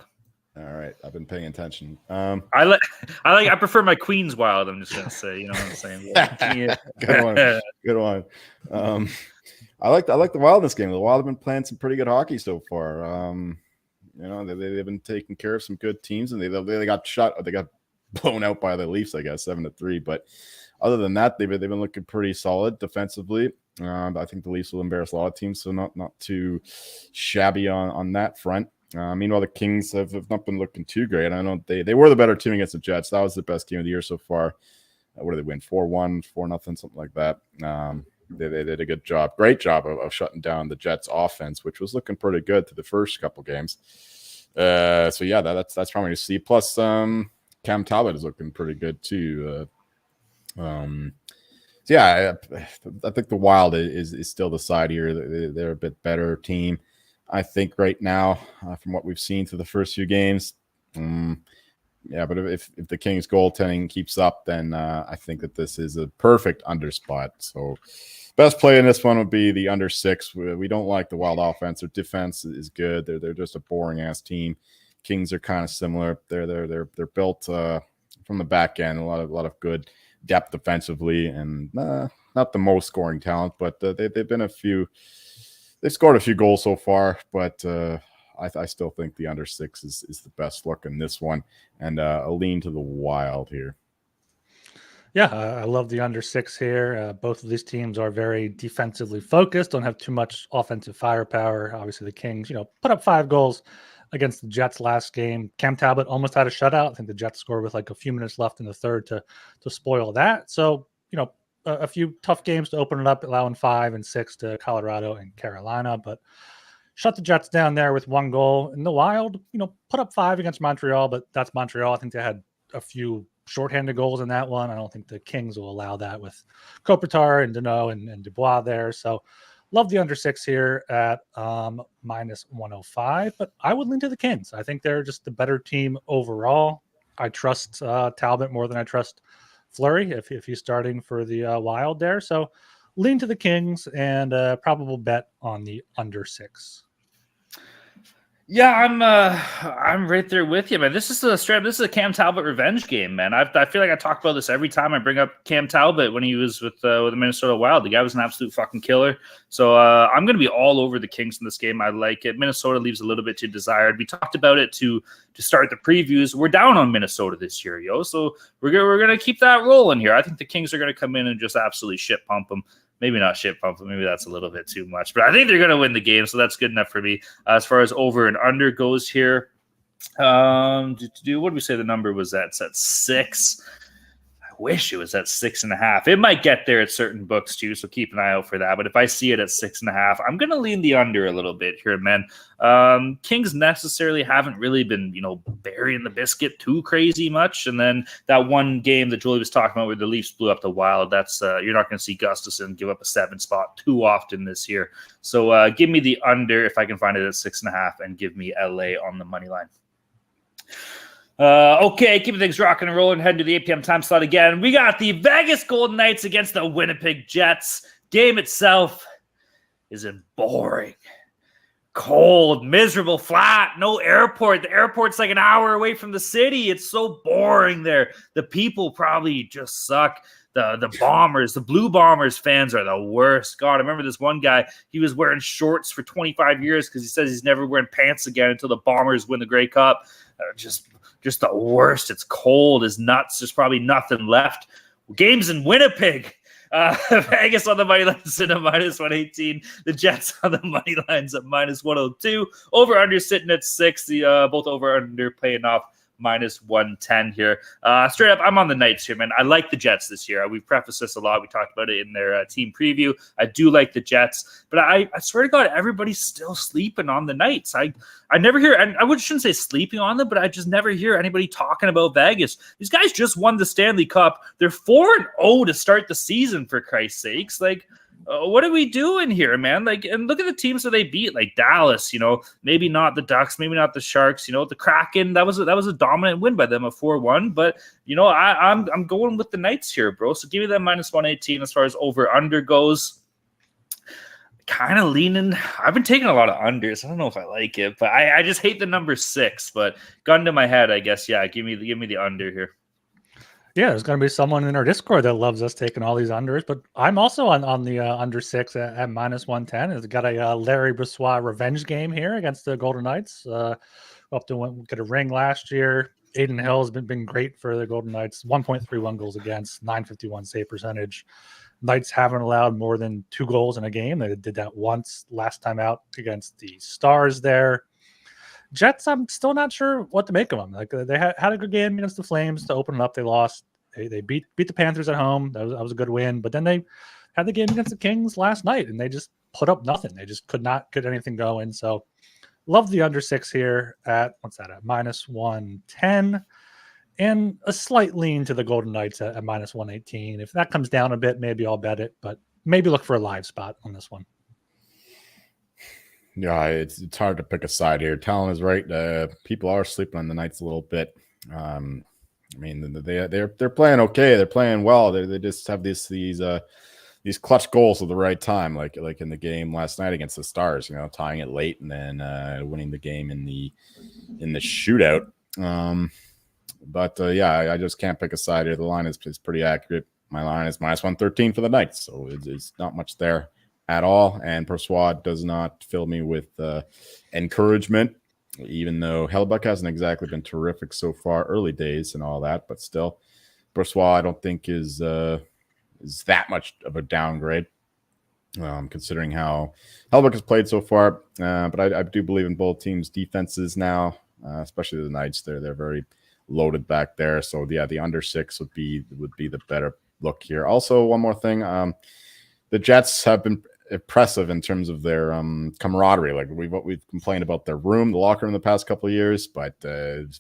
All right, I've been paying attention. I prefer my Queens Wild. I'm just gonna say, you know what I'm saying? Yeah. Good one. I like the Wild in this game. The Wild have been playing some pretty good hockey so far. They've been taking care of some good teams, and they got shot. They got blown out by the Leafs, I guess, 7-3. But other than that, they've been looking pretty solid defensively. I think the Leafs will embarrass a lot of teams, so not too shabby on that front. Meanwhile, the Kings have not been looking too great. I know they were the better team against the Jets. That was the best game of the year so far. What did they win? 4-1, 4-0, something like that. They did a great job of shutting down the Jets' offense, which was looking pretty good to the first couple games. That's probably to see. Plus, Cam Talbot is looking pretty good too. I think the Wild is still the side here. They're a bit better team, I think, right now, from what we've seen through the first few games. But if the Kings goaltending keeps up, then I think that this is a perfect under spot. So best play in this one would be the under 6. We don't like the Wild offense. Their defense is good. They're just a boring ass team. Kings are kind of similar. They're built from the back end. A lot of good depth defensively, and not the most scoring talent, but they've been they've scored a few goals so far, but I still think the under 6 is the best look in this one, and a lean to the Wild here. Yeah, I love the under 6 here. Both of these teams are very defensively focused, don't have too much offensive firepower. Obviously, the Kings, put up 5 goals against the Jets last game. Cam Talbot almost had a shutout. I think the Jets scored with like a few minutes left in the third to spoil that. So, a few tough games to open it up, allowing 5 and 6 to Colorado and Carolina, but shut the Jets down there with 1 goal. And the Wild, put up 5 against Montreal, but that's Montreal. I think they had a few shorthanded goals in that one. I don't think the Kings will allow that with Kopitar and Deneau and Dubois there. So love the under 6 here at minus 105, but I would lean to the Kings. I think they're just the better team overall. I trust Talbot more than I trust Fleury if he's starting for the Wild there. So lean to the Kings and probable bet on the under 6. Yeah, I'm right there with you, man. This is a Cam Talbot revenge game, man. I feel like I talk about this every time I bring up Cam Talbot when he was with the Minnesota Wild. The guy was an absolute fucking killer. So I'm going to be all over the Kings in this game. I like it. Minnesota leaves a little bit to desired. We talked about it to start the previews. We're down on Minnesota this year, yo. So we're gonna keep that rolling here. I think the Kings are going to come in and just absolutely shit pump them. Maybe not shit pump, but maybe that's a little bit too much. But I think they're going to win the game, so that's good enough for me. As far as over and under goes here, what did we say the number was at? It's at 6. wish it was at 6.5. It might get there at certain books too, so keep an eye out for that. But if I see it at 6.5, I'm going to lean the under a little bit here, man. Kings necessarily haven't really been, burying the biscuit too crazy much. And then that one game that Julie was talking about where the Leafs blew up the Wild, that's you're not going to see Gustafsson give up a 7 spot too often this year. So give me the under if I can find it at 6.5, and give me LA on the money line. Okay, keeping things rocking and rolling, heading to the 8 p.m. time slot again. We got the Vegas Golden Knights against the Winnipeg Jets. Game itself isn't boring. Cold, miserable, flat, no airport. The airport's like an hour away from the city. It's so boring there. The people probably just suck. The Bombers, the Blue Bombers fans are the worst. God, I remember this one guy, he was wearing shorts for 25 years because he says he's never wearing pants again until the Bombers win the Grey Cup. Just the worst. It's cold. It's nuts. There's probably nothing left. Games in Winnipeg. Vegas on the money line sitting at -118. The Jets on the money lines at -102. Over under sitting at 6. The both over under paying off -110 here. Straight up, I'm on the Knights here, man. I like the Jets this year. We've prefaced this a lot. We talked about it in their team preview. I do like the Jets, but I swear to God, everybody's still sleeping on the Knights. I never hear, and I shouldn't say sleeping on them, but I just never hear anybody talking about Vegas. These guys just won the Stanley Cup. They're 4-0 to start the season, for Christ's sakes. Like, what are we doing here, man? Like, and look at the teams that they beat, like Dallas. Maybe not the Ducks, maybe not the Sharks. The Kraken. That was a dominant win by them, a 4-1. But I'm going with the Knights here, bro. So give me that -118 as far as over under goes. Kind of leaning. I've been taking a lot of unders. I don't know if I like it, but I just hate the number 6. But gun to my head, I guess. Yeah, give me the under here. Yeah, there's going to be someone in our Discord that loves us taking all these unders, but I'm also on the under 6 at -110. It's got a Larry Brossoit revenge game here against the Golden Knights. Up to get a ring last year. Aiden Hill has been great for the Golden Knights. 1.31 goals against, 951 save percentage. Knights haven't allowed more than 2 goals in a game. They did that once last time out against the Stars there. Jets, I'm still not sure what to make of them. Like, they had a good game against the Flames to open it up. They lost. They beat the Panthers at home. That was a good win. But then they had the game against the Kings last night, and they just put up nothing. They just could not get anything going. So, love the under 6 here at -110, and a slight lean to the Golden Knights at -118. If that comes down a bit, maybe I'll bet it. But maybe look for a live spot on this one. Yeah, it's hard to pick a side here. Talon is right. People are sleeping on the Knights a little bit. They're playing okay. They're playing well. They just have these clutch goals at the right time, like in the game last night against the Stars. Tying it late and then winning the game in the shootout. I just can't pick a side here. The line is pretty accurate. My line is -113 for the Knights, so it's not much there at all, and Brossoit does not fill me with encouragement, even though Hellebuck hasn't exactly been terrific so far, early days and all that, but still, Brossoit I don't think is that much of a downgrade, considering how Hellebuck has played so far, but I do believe in both teams' defenses now, especially the Knights. They're very loaded back there, so yeah, the under 6 would be the better look here. Also, one more thing, the Jets have been impressive in terms of their camaraderie. Like we've complained about their room, the locker room the past couple of years, but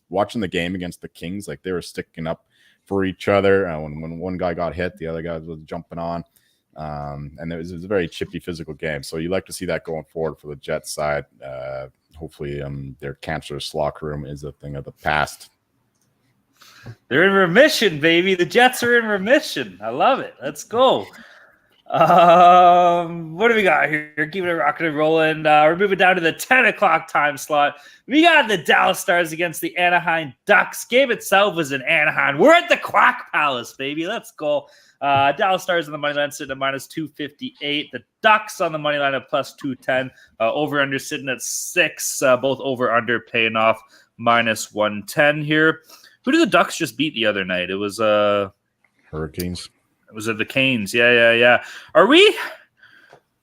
watching the game against the Kings, like they were sticking up for each other. When one guy got hit, the other guy was jumping on, and it was a very chippy physical game. So you like to see that going forward for the Jets side. Hopefully, their cancerous locker room is a thing of the past. They're in remission, baby. The Jets are in remission. I love it. Let's go. What do we got here? Keeping it rocking and rolling. We're moving down to the 10 o'clock time slot. We got the Dallas Stars against the Anaheim Ducks. Game itself was in Anaheim. We're at the Quack Palace, baby. Let's go. Dallas Stars on the money line sitting at -258. The Ducks on the money line at +210. Over under sitting at 6. Both over under paying off -110 here. Who did the Ducks just beat the other night? It was Hurricanes. Was it the Canes? Yeah. Are we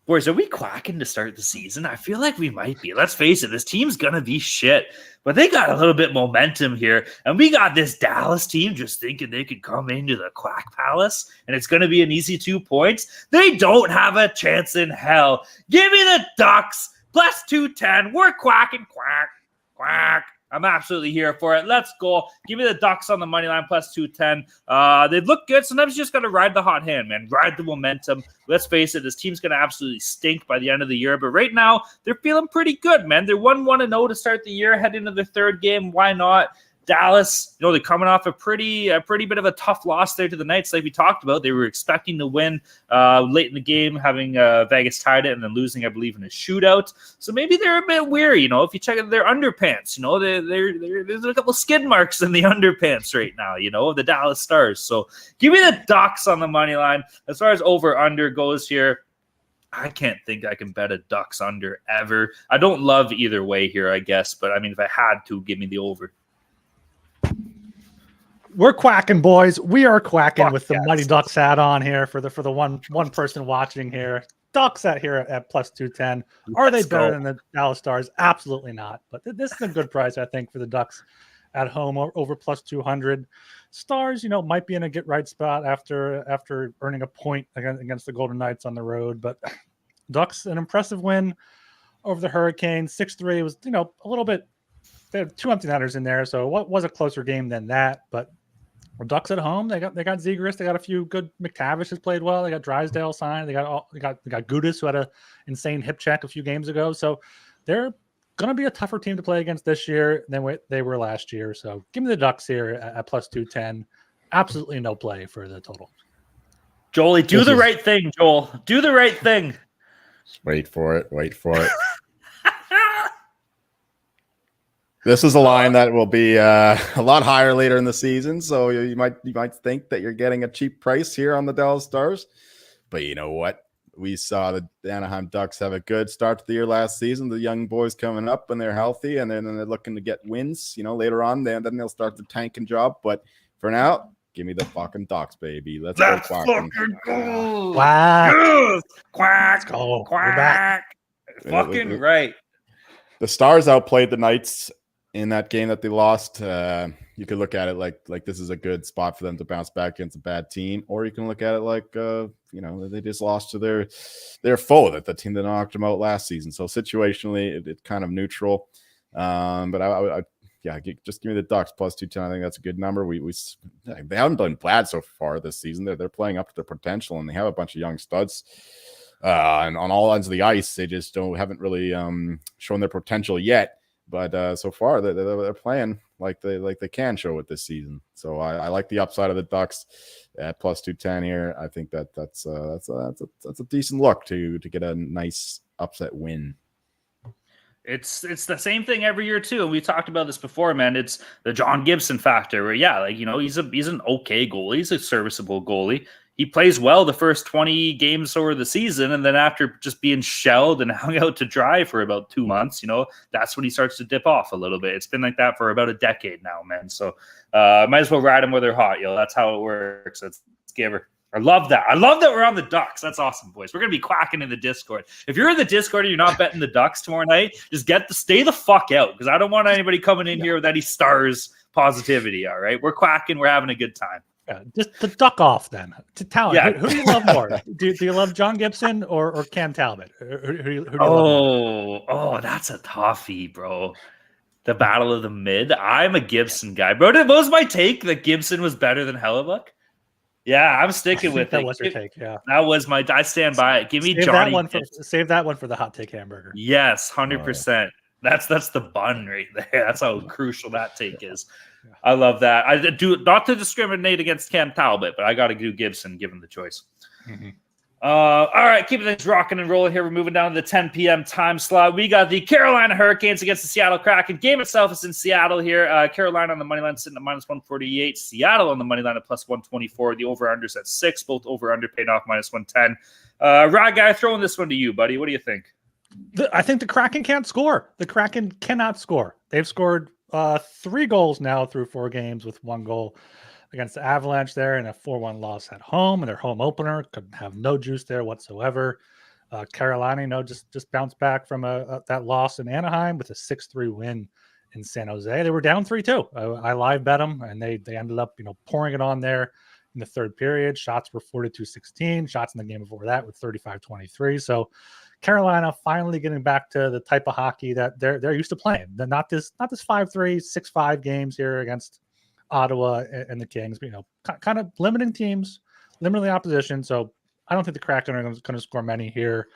Boys, are we quacking to start the season? I feel like we might be. Let's face it, this team's going to be shit, but they got a little bit momentum here. And we got this Dallas team just thinking they could come into the Quack Palace and it's going to be an easy 2 points. They don't have a chance in hell. Give me the Ducks plus 210. We're quacking, quack, quack. I'm absolutely here for it. Let's go. Give me the Ducks on the money line plus 210. They look good. Sometimes you just got to ride the hot hand, man. Ride the momentum. Let's face it, this team's going to absolutely stink by the end of the year. But right now, they're feeling pretty good, man. They're 1-1-0 to start the year, head into their third game. Why not? Dallas, they're coming off a pretty bit of a tough loss there to the Knights, like we talked about. They were expecting to win late in the game, having Vegas tied it and then losing, I believe, in a shootout. So maybe they're a bit weary. If you check out their underpants, there's a couple skid marks in the underpants right now. The Dallas Stars. So give me the Ducks on the money line. As far as over under goes here, I can't think I can bet a Ducks under ever. I don't love either way here, I guess, but I mean, if I had to, give me the over. We're quacking, boys. We are quacking Fuck with the yes. Mighty Ducks hat on here for the one person watching here. Ducks at here at plus 210. Are they better than the Dallas Stars? Absolutely not. But this is a good price, I think, for the Ducks at home over plus 200. Stars, might be in a get right spot after earning a point against the Golden Knights on the road. But Ducks, an impressive win over the Hurricanes. 6-3 was, a little bit. They had 2 empty netters in there, so what was a closer game than that? But Ducks at home, they got Zegras, they got a few good. McTavish has played well. They got Drysdale signed. They got Gudis, who had an insane hip check a few games ago. So they're going to be a tougher team to play against this year than they were last year. So give me the Ducks here at plus 210. Absolutely no play for the total. Jolie, do the right thing, Joel. Do the right thing. Wait for it. This is a line that will be a lot higher later in the season, so you might think that you're getting a cheap price here on the Dallas Stars. But you know what? We saw the Anaheim Ducks have a good start to the year last season. The young boys coming up and they're healthy, and then they're looking to get wins. Later on, then they'll start the tanking job. But for now, give me the fucking Ducks, baby. Let's go quacking. Go. Quack. Yes. Quack. Let's go. Quack. Fucking right. The Stars outplayed the Knights in that game that they lost. You could look at it like this is a good spot for them to bounce back against a bad team, or you can look at it like they just lost to their foe, that the team that knocked them out last season. So situationally, it's kind of neutral. But I just give me the Ducks plus 210. I think that's a good number. They haven't been bad so far this season. They're playing up to their potential, and they have a bunch of young studs. And on all ends of the ice, they just haven't really shown their potential yet. But so far, they're playing like they can show it this season. So I like the upside of the Ducks at plus 210 here. I think that's a decent look to get a nice upset win. It's the same thing every year too, and we talked about this before, man. It's the John Gibson factor, where he's an okay goalie, he's a serviceable goalie. He plays well the first 20 games over the season, and then after just being shelled and hung out to dry for about 2 months, that's when he starts to dip off a little bit. It's been like that for about a decade now, man. So might as well ride them where they're hot, That's how it works. Let's give her. I love that. I love that we're on the Ducks. That's awesome, boys. We're going to be quacking in the Discord. If you're in the Discord and you're not betting the Ducks tomorrow night, just stay the fuck out, because I don't want anybody coming in here with any Stars positivity, all right? We're quacking. We're having a good time. Yeah, just to duck off then. To talent. Yeah. Who do you love more? do you love John Gibson or Cam Talbot? Who do you love more? That's a toughie, bro. The battle of the mid. I'm a Gibson guy, bro. What was my take that Gibson was better than Hellebuck? Yeah, I'm sticking with it. That was your take. Yeah, that was my. I stand by it. Give me Johnny. Save that one for the hot take hamburger. Yes, 100%. That's the bun right there. That's how crucial that take is. Yeah. I love that. I do not to discriminate against Cam Talbot, but I got to do Gibson given the choice. Mm-hmm. All right, keeping things rocking and rolling here. We're moving down to the 10 p.m. time slot. We got the Carolina Hurricanes against the Seattle Kraken. Game itself is in Seattle here. Carolina on the money line sitting at minus 148. Seattle on the money line at plus 124. The over-unders at 6. Both over-under paid off minus 110. Rod guy, throwing this one to you, buddy. What do you think? I think the Kraken can't score. The Kraken cannot score. They've scored 3 goals now through 4 games with 1 goal against the Avalanche there, and a 4-1 loss at home, and their home opener could have no juice there whatsoever. Carolina, just bounced back from that loss in Anaheim with a 6-3 win in San Jose. They were down 3-2. I live bet them, and they ended up pouring it on there in the third period. Shots were 42-16. Shots in the game before that with 35-23. So Carolina finally getting back to the type of hockey that they're used to playing. They're not this 5-3, 6-5 games here against Ottawa and the Kings, but kind of limiting teams, limiting the opposition. So I don't think the Kraken are going to score many here.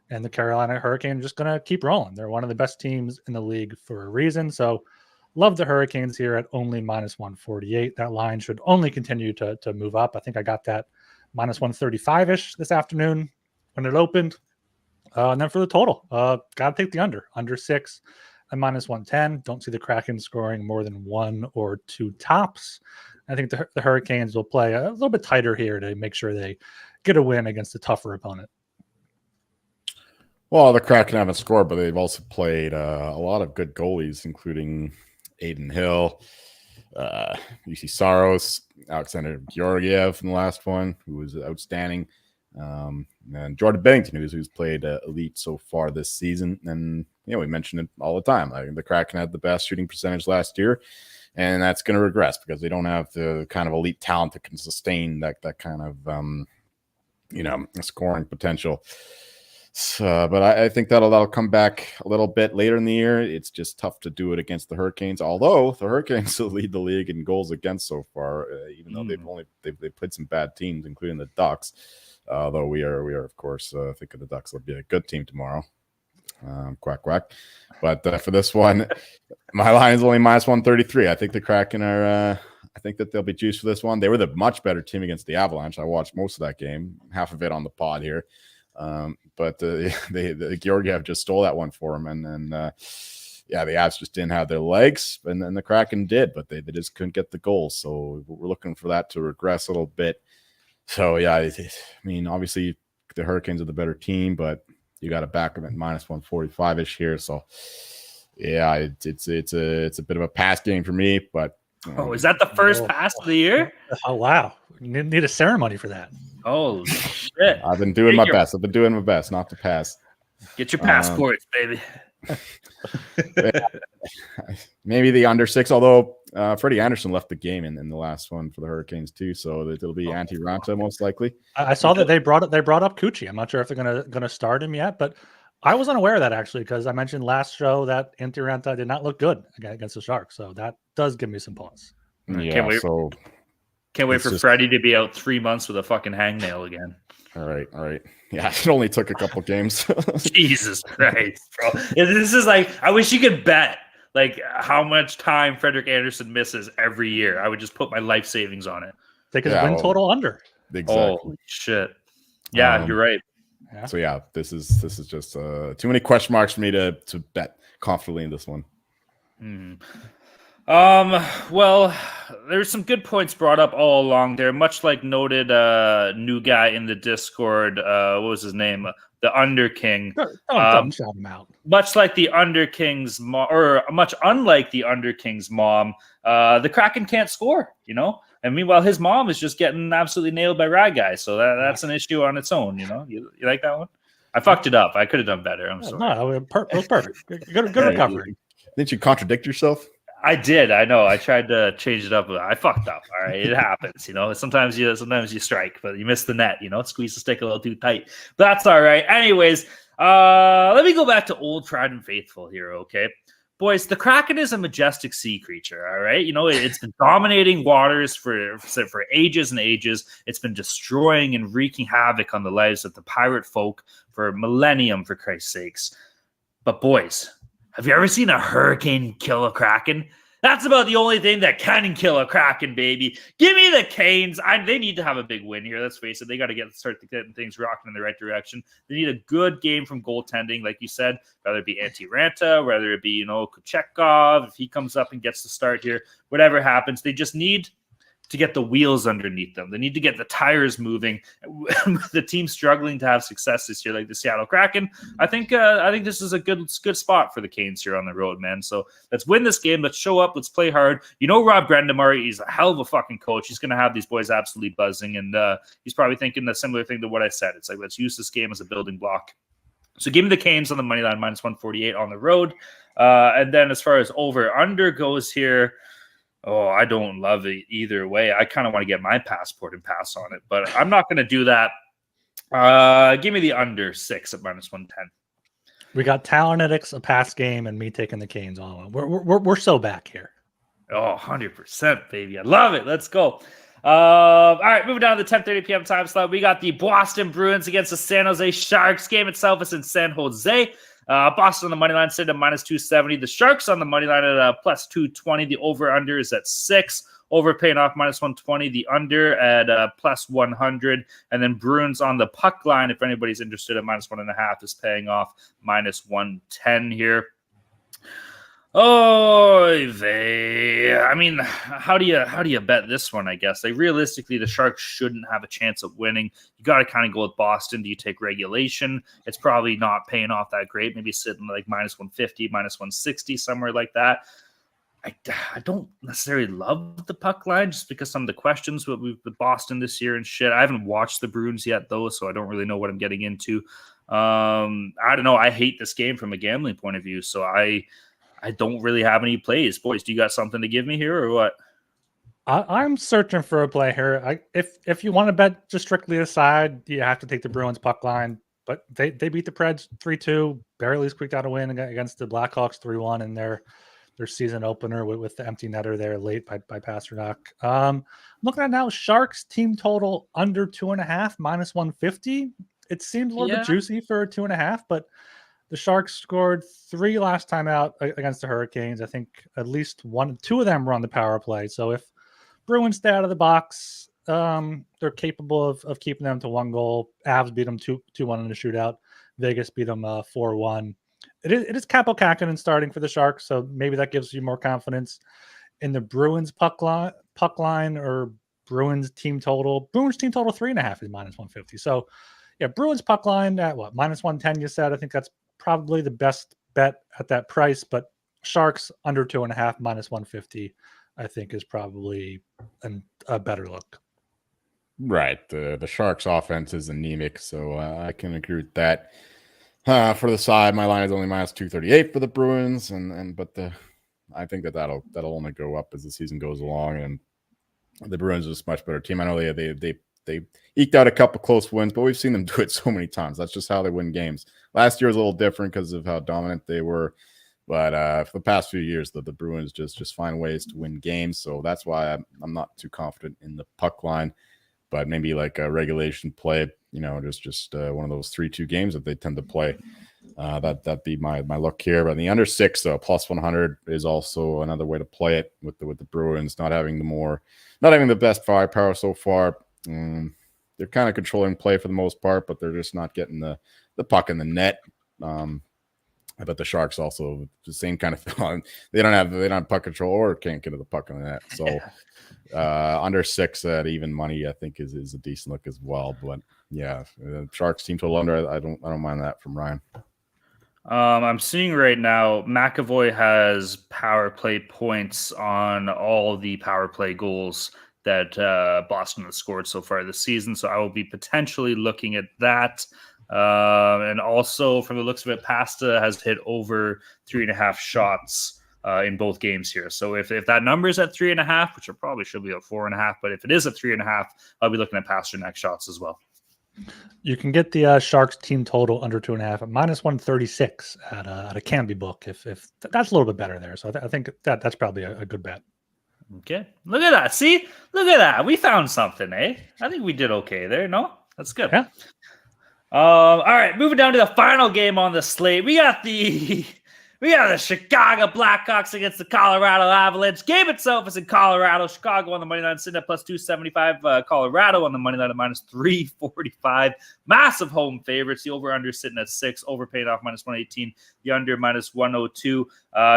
And the Carolina Hurricanes are just going to keep rolling. They're one of the best teams in the league for a reason. So love the Hurricanes here at only -148. That line should only continue to move up. I think I got that -135-ish this afternoon when it opened. And then for the total, got to take the under 6 at -110. Don't see the Kraken scoring more than 1 or 2 tops. I think the Hurricanes will play a little bit tighter here to make sure they get a win against a tougher opponent. Well, the Kraken haven't scored, but they've also played a lot of good goalies, including Aiden Hill, UC Saros, Alexander Georgiev in the last one, who was outstanding, and Jordan Bennington, who's played elite so far this season. And we mention it all the time. Like, the Kraken had the best shooting percentage last year, and that's going to regress because they don't have the kind of elite talent that can sustain that kind of scoring potential. So, but I think that'll come back a little bit later in the year. It's just tough to do it against the Hurricanes, although the Hurricanes still lead the league in goals against so far, even though they've played some bad teams, including the Ducks. Though we are of course thinking the Ducks will be a good team tomorrow. Quack quack. But for this one, my line is only -133. I think the Kraken are. I think that they'll be juiced for this one. They were the much better team against the Avalanche. I watched most of that game, half of it on the pod here. But the Georgiev just stole that one for him, and then the Avs just didn't have their legs, and then the Kraken did, but they just couldn't get the goals. So we're looking for that to regress a little bit. So I mean, obviously the Hurricanes are the better team, but you got to back them at -145-ish here. So it's a bit of a pass game for me. But is that the first pass of the year? Oh wow, you need a ceremony for that. Oh shit! I've been doing my best. I've been doing my best not to pass. Get your passports, baby. Maybe the under 6, although Freddie Anderson left the game in the last one for the Hurricanes too, so it'll be Antti Raanta most likely. I saw that they brought up Cucci. I'm not sure if they're gonna start him yet, but I was unaware of that actually because I mentioned last show that Antti Raanta did not look good against the Sharks, so that does give me some pause. Yeah, can't wait for Freddie to be out 3 months with a fucking hangnail again. All right. Yeah, it only took a couple games. Jesus Christ, bro. This is like, I wish you could bet like how much time Frederik Andersen misses every year. I would just put my life savings on it. Take his win total under. Exactly. Holy shit. Yeah, you're right. Yeah. So this is just too many question marks for me to bet confidently in this one. Well, there's some good points brought up all along there, much like noted new guy in the Discord, what was his name? The Under King. Don't shout him out. Much like the Under King's mom, or much unlike the Under King's mom, the Kraken can't score, and meanwhile his mom is just getting absolutely nailed by rad guys, so that's an issue on its own. You like that one? I fucked it up. I could have done better. I'm sorry. No, it was perfect. Good recovery. Didn't you contradict yourself? I did. I know. I tried to change it up. I fucked up. All right, it happens. Sometimes you strike, but you miss the net. Squeeze the stick a little too tight. But that's all right. Anyways, let me go back to old tried and faithful here. Okay, boys, the Kraken is a majestic sea creature. All right, it's been dominating waters for ages and ages. It's been destroying and wreaking havoc on the lives of the pirate folk for millennium, for Christ's sakes. But boys, have you ever seen a hurricane kill a Kraken? That's about the only thing that can kill a Kraken, baby. Give me the Canes. They need to have a big win here. Let's face it. They got to start getting things rocking in the right direction. They need a good game from goaltending, like you said, whether it be Antti Raanta, whether it be, Kochetkov, if he comes up and gets the start here, whatever happens. They just need to get the wheels underneath them. They need to get the tires moving. The team struggling to have success this year, like the Seattle Kraken, I think this is a good spot for the Canes here on the road, man. So let's win this game. Let's show up. Let's play hard. Rob Brendamari, he's a hell of a fucking coach. He's going to have these boys absolutely buzzing, and he's probably thinking a similar thing to what I said. It's like, let's use this game as a building block. So give me the Canes on the money line, minus 148 on the road. And then as far as over-under goes here, I don't love it either way. I kind of want to get my passport and pass on it, but I'm not going to do that. Give me the under 6 at minus 110. We got Talonetics, a pass game, and me taking the Canes on. We're so back here. 100%, baby. I love it. Let's go. All right, moving down to the 10:30 p.m. time slot. We got the Boston Bruins against the San Jose Sharks. Game itself is in San Jose. Boston on the money line sitting at minus 270. The Sharks on the money line at plus 220. The over-under is at 6. Over paying off minus 120. The under at plus 100. And then Bruins on the puck line, if anybody's interested, at minus 1.5 is paying off minus 110 here. I mean, how do you bet this one? I guess like realistically, the Sharks shouldn't have a chance of winning. You got to kind of go with Boston. Do you take regulation? It's probably not paying off that great. Maybe sitting like minus 150, minus 160, somewhere like that. I don't necessarily love the puck line just because some of the questions with Boston this year and shit. I haven't watched the Bruins yet though, so I don't really know what I'm getting into. I don't know. I hate this game from a gambling point of view, so I don't really have any plays. Boys, do you got something to give me here or what? I'm searching for a play here. If you want to bet just strictly aside, you have to take the Bruins puck line. But they beat the Preds 3-2, barely squeaked out a win against the Blackhawks 3-1 in their season opener with the empty netter there late by Pasternak. Looking at now, Sharks team total under 2.5, minus 150. It seems a little bit juicy for a 2.5, but the Sharks scored 3 last time out against the Hurricanes. I think at least 2 of them were on the power play. So if Bruins stay out of the box, they're capable of keeping them to 1 goal. Avs beat them 2-1 in the shootout. Vegas beat them 4-1. It is Capo Kakinen starting for the Sharks, so maybe that gives you more confidence in the Bruins puck line or Bruins team total. Bruins team total 3.5 is minus 150. So yeah, Bruins puck line at what, minus 110 you said? I think that's probably the best bet at that price, but Sharks under 2.5 minus 150 I think is probably a better look. Right. The Sharks offense is anemic, so I can agree with that. For the side, my line is only minus 238 for the Bruins, but I think that'll only go up as the season goes along, and the Bruins are a much better team. I know they eked out a couple close wins, but we've seen them do it so many times. That's just how they win games. Last year was a little different because of how dominant they were, but for the past few years, the Bruins just find ways to win games. So that's why I'm not too confident in the puck line, but maybe like a regulation play, just one of those 3-2 games that they tend to play. That'd be my look here. But the under 6, though, plus 100 is also another way to play it with the Bruins not having the best firepower so far. They're kind of controlling play for the most part, but they're just not getting the puck in the net. But the Sharks also the same kind of thing. They don't have puck control or can't get to the puck in the net. So under 6 at even money, I think is a decent look as well. But yeah, the Sharks team total under, I don't mind that from Ryan. I'm seeing right now McAvoy has power play points on all the power play goals that Boston has scored so far this season. So I will be potentially looking at that. And also, from the looks of it, Pasta has hit over 3.5 shots in both games here. So if that number is at 3.5, which it probably should be at 4.5, but if it is at 3.5, I'll be looking at Pasternak shots as well. You can get the Sharks team total under 2.5 at minus 136 at a Canby book. If that's a little bit better there, so I think that's probably a good bet. Okay, look at that. See, look at that. We found something, eh? I think we did okay there. No, that's good. Yeah. All right, moving down to the final game on the slate. We got the Chicago Blackhawks against the Colorado Avalanche. Game itself is in Colorado. Chicago on the money line sitting at plus 275. Colorado on the money line at minus 345. Massive home favorites. The over-under sitting at 6. Overpaid off minus 118. The under minus 102.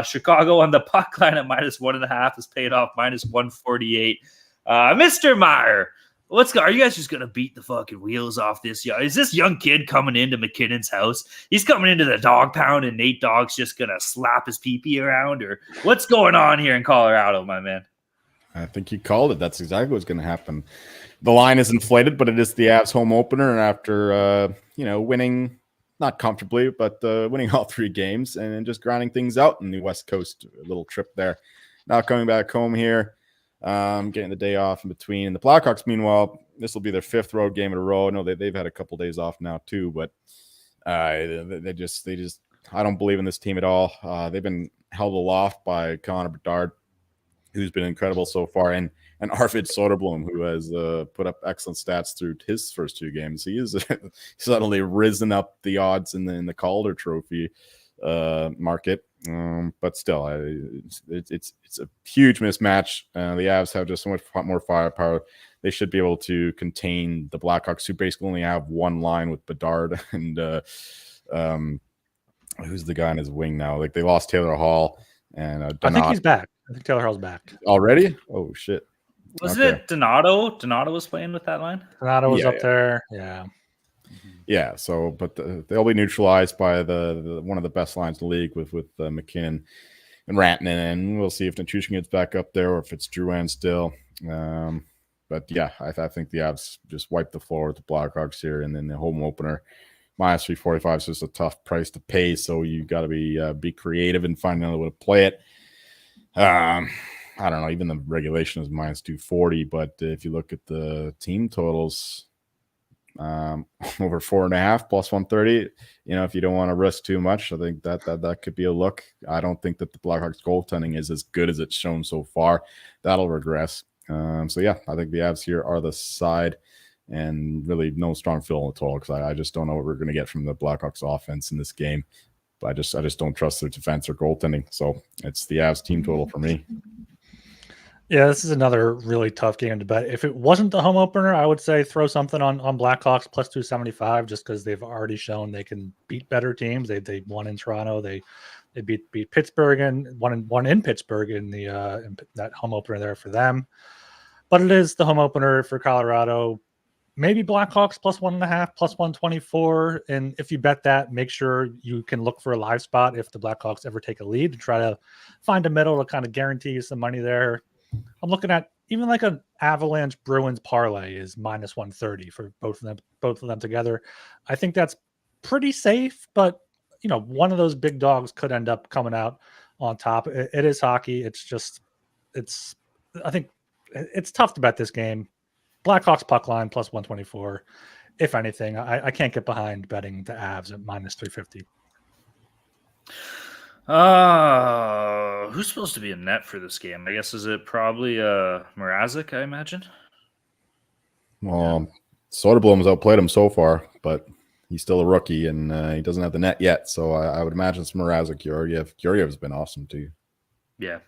Chicago on the puck line at minus 1.5 is paid off minus 148. Mr. Meyer, are you guys just gonna beat the fucking wheels off this? Is this young kid coming into McKinnon's house? He's coming into the dog pound, and Nate Dogg's just gonna slap his pee around, or what's going on here in Colorado, my man? I think you called it. That's exactly what's going to happen. The line is inflated, but it is the Avs home opener, and after winning not comfortably, but winning all 3 games and just grinding things out in the West Coast, a little trip there. Now coming back home here. Getting the day off in between. And the Blackhawks, meanwhile, this will be their 5th road game in a row. I know they've had a couple days off now too, but they just I don't believe in this team at all. They've been held aloft by Connor Bedard, who's been incredible so far, and Arvid Soderblom, who has put up excellent stats through his first 2 games. He is suddenly risen up the odds in the Calder Trophy market. But still, it's a huge mismatch. The Avs have just so much more firepower. They should be able to contain the Blackhawks, who basically only have one line with Bedard and who's the guy on his wing now? Like, they lost Taylor Hall and I think he's back. I think Taylor Hall's back already. Oh shit! Wasn't it Donato? Donato was playing with that line. Donato was up there. Yeah. Yeah, so but they'll be neutralized by the one of the best lines in the league with McKinnon and Rantanen, and we'll see if Nichushkin gets back up there or if it's Drouin still. But yeah, I think the Avs just wiped the floor with the Blackhawks here, and then the home opener minus 345 is just a tough price to pay. So you got to be creative and find another way to play it. I don't know. Even the regulation is minus 240, but if you look at the team totals. Over 4.5 plus 130. If you don't want to risk too much, I think that could be a look. I don't think that the Blackhawks goaltending is as good as it's shown so far. That'll regress. So yeah, I think the Avs here are the side, and really no strong feel at all, because I just don't know what we're going to get from the Blackhawks offense in this game. But I just don't trust their defense or goaltending. So it's the Avs team total for me. Yeah, this is another really tough game to bet. If it wasn't the home opener, I would say throw something on Blackhawks plus 275, just because they've already shown they can beat better teams. They won in Toronto. They beat Pittsburgh and won in Pittsburgh in that home opener there for them. But it is the home opener for Colorado. Maybe Blackhawks plus 1.5, plus 124. And if you bet that, make sure you can look for a live spot if the Blackhawks ever take a lead, to try to find a middle to kind of guarantee you some money there. I'm looking at even like an Avalanche Bruins parlay is minus 130 for both of them together. I think that's pretty safe, but one of those big dogs could end up coming out on top. It is hockey. I think it's tough to bet this game. Blackhawks puck line plus 124. If anything, I can't get behind betting the Avs at minus 350. Who's supposed to be in net for this game? I guess is it probably Mrazek, I imagine. Well, Soderblom's outplayed him so far, but he's still a rookie, and he doesn't have the net yet. So I would imagine it's Mrazek. Georgiev's been awesome too. Yeah,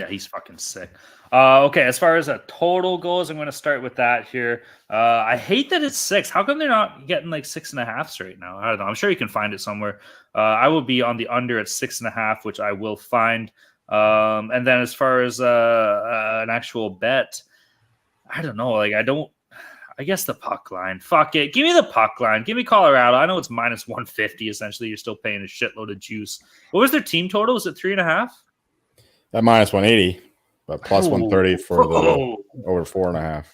he's fucking sick. Okay, as far as a total goes, I'm going to start with that here. I hate that it's 6. How come they're not getting like 6.5s right now? I don't know. I'm sure you can find it somewhere. I will be on the under at 6.5, which I will find. And then as far as an actual bet, I don't know. I guess the puck line. Fuck it. Give me the puck line. Give me Colorado. I know it's minus 150. Essentially, you're still paying a shitload of juice. What was their team total? Was it 3.5? That minus 180, but plus 130 for the over 4.5.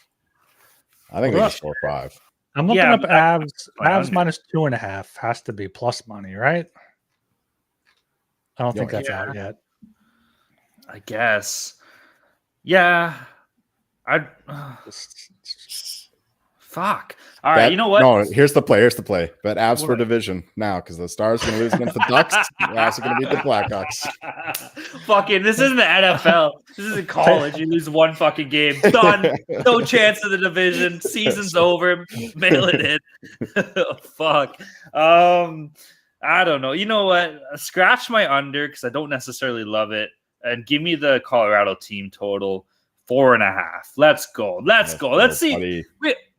I think they just score 5. I'm looking up Avs minus 2.5 has to be plus money, right? I don't think that's out yet. I guess. Yeah. Fuck. All right, you know what? No, here's the play. Bet Avs for division now, because the Stars are going to lose against the Ducks. The Avs are going to beat the Blackhawks. Fucking, this isn't the NFL. This isn't college. You lose one fucking game. Done. No chance of the division. Season's over. Mail it in. Fuck. I don't know. You know what? Scratch my under, because I don't necessarily love it. And give me the Colorado team total 4.5. Let's go. Let's see. Buddy.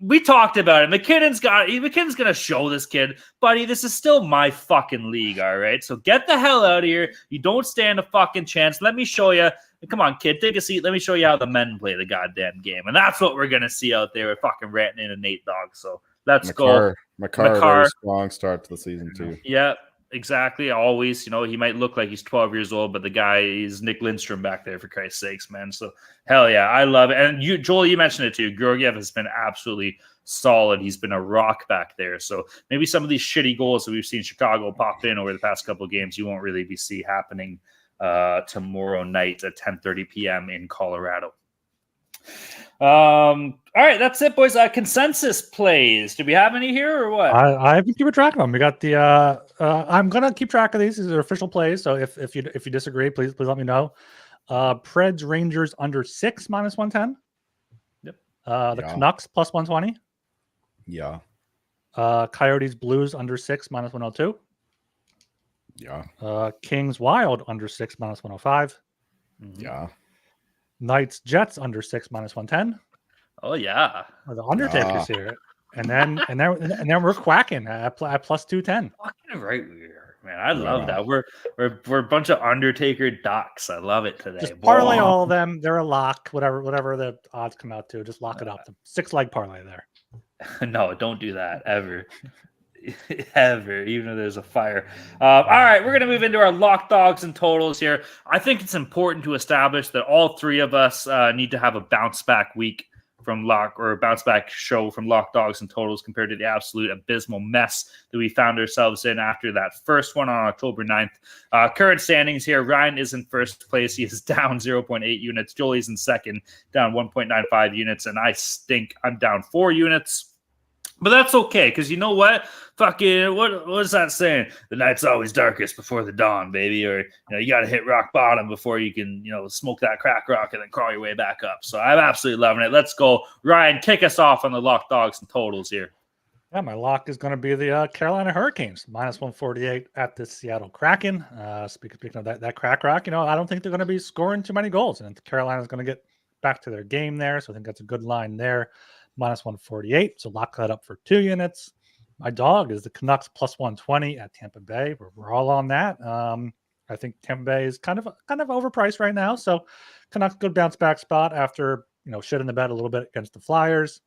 We talked about it. McKinnon's going to show this kid, buddy, this is still my fucking league, all right? So get the hell out of here. You don't stand a fucking chance. Let me show you. Come on, kid, take a seat. Let me show you how the men play the goddamn game. And that's what we're going to see out there with fucking Rantanen and Nate Dogg. So let's go. Makar, very strong start to the season, too. Yeah. Exactly. Always, he might look like he's 12 years old, but the guy is Nick Lindstrom back there, for Christ's sakes, man. So hell yeah, I love it. And Joel, you mentioned it too. Georgiev has been absolutely solid. He's been a rock back there. So maybe some of these shitty goals that we've seen Chicago pop in over the past couple of games, you won't really see happening tomorrow night at 10:30 p.m. in Colorado. All right, that's it, boys. Consensus plays. Do we have any here or what? I haven't keeping track of them. We got the I'm gonna keep track of these. These are official plays. So if you disagree, please let me know. Preds Rangers under 6 -110. Yep. The Canucks +120. Yeah. Coyotes Blues under 6 -102. Yeah. Kings Wild under 6 -105. Yeah. Knights Jets under 6 -110. Oh yeah. The Undertaker's here. And then we're quacking at +210. Fucking right we are, man. I love that. We're a bunch of Undertaker docs. I love it today. Just parlay all of them. They're a lock. Whatever the odds come out to, just lock it up. 6-leg parlay there. No, don't do that ever. Ever, even if there's a fire. All right, we're going to move into our lock dogs and totals here. I think it's important to establish that all three of us need to have a bounce back week from lock, or a bounce back show from lock dogs and totals, compared to the absolute abysmal mess that we found ourselves in after that first one on October 9th. Current standings here: Ryan is in first place. He is down 0.8 units. Jolie's in second, down 1.95 units. And I stink. I'm down 4 units. But that's okay, because you know what? Fucking, what's that saying? The night's always darkest before the dawn, baby. Or, you got to hit rock bottom before you can, smoke that crack rock and then crawl your way back up. So I'm absolutely loving it. Let's go. Ryan, kick us off on the lock dogs and totals here. Yeah, my lock is going to be the Carolina Hurricanes, -148 at the Seattle Kraken. Speaking of that crack rock, I don't think they're going to be scoring too many goals. And Carolina's going to get back to their game there. So I think that's a good line there. -148, so lock that up for 2 units. My dog is the Canucks +120 at Tampa Bay. We're all on that. I think Tampa Bay is kind of overpriced right now, so Canucks good bounce back spot after shit in the bed a little bit against the Flyers.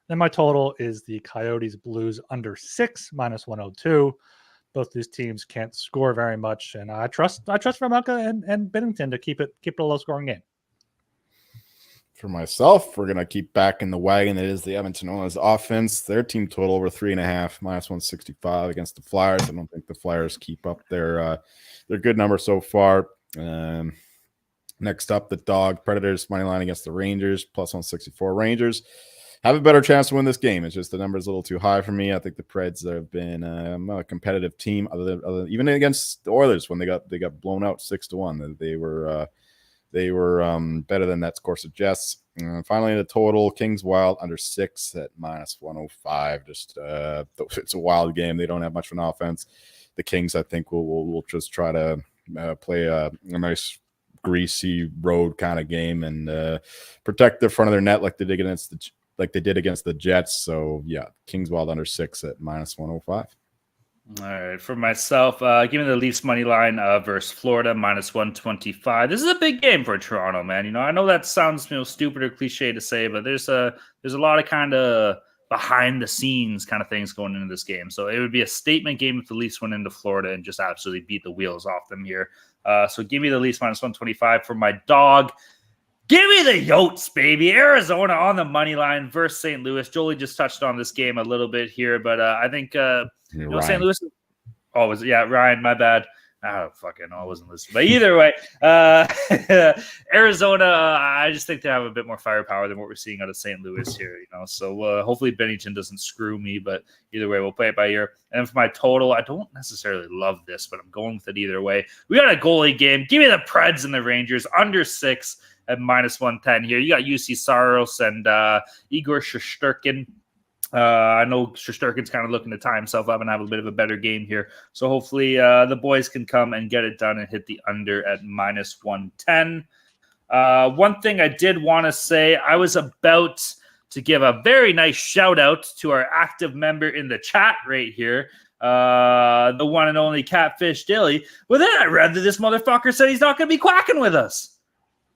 Then my total is the Coyotes Blues under 6 -102. Both these teams can't score very much, and I trust Vermaka and Binnington to keep it a low scoring game. For myself, we're going to keep back in the wagon that is the Edmonton Oilers offense. Their team total over 3.5, -165 against the Flyers. I don't think the Flyers keep up their good number so far. Next up, the dog Predators money line against the Rangers, +164. Rangers have a better chance to win this game. It's just the number is a little too high for me. I think the Preds have been a competitive team, even against the Oilers when they got blown out 6-1. They were better than that score suggests. Finally, the total, Kings Wild under 6 at -105. Just it's a wild game. They don't have much of an offense. The Kings, I think, will just try to play a nice greasy road kind of game and protect the front of their net like they did against the Jets. So yeah, Kings Wild under 6 at -105. All right, for myself, give me the Leafs money line versus Florida -125. This is a big game for Toronto, man. I know that sounds stupid or cliche to say, but there's a lot of kind of behind the scenes kind of things going into this game. So it would be a statement game if the Leafs went into Florida and just absolutely beat the wheels off them here. So give me the Leafs -125 for my dog. Give me the Yotes, baby. Arizona on the money line versus St. Louis. Jolie just touched on this game a little bit here, but I think St. Louis. Oh, was it? Yeah, Ryan, my bad. I wasn't listening. But either way, Arizona, I just think they have a bit more firepower than what we're seeing out of St. Louis here. So hopefully Bennington doesn't screw me. But either way, we'll play it by ear. And then for my total, I don't necessarily love this, but I'm going with it either way. We got a goalie game. Give me the Preds and the Rangers under 6 at -110 here. You got UC Saros and Igor Shesterkin. I know Shesterkin's kind of looking to tie himself up and have a bit of a better game here. So hopefully the boys can come and get it done and hit the under at -110. One thing I did want to say, I was about to give a very nice shout out to our active member in the chat right here, the one and only Catfish Dilly. But then I read that this motherfucker said he's not going to be quacking with us.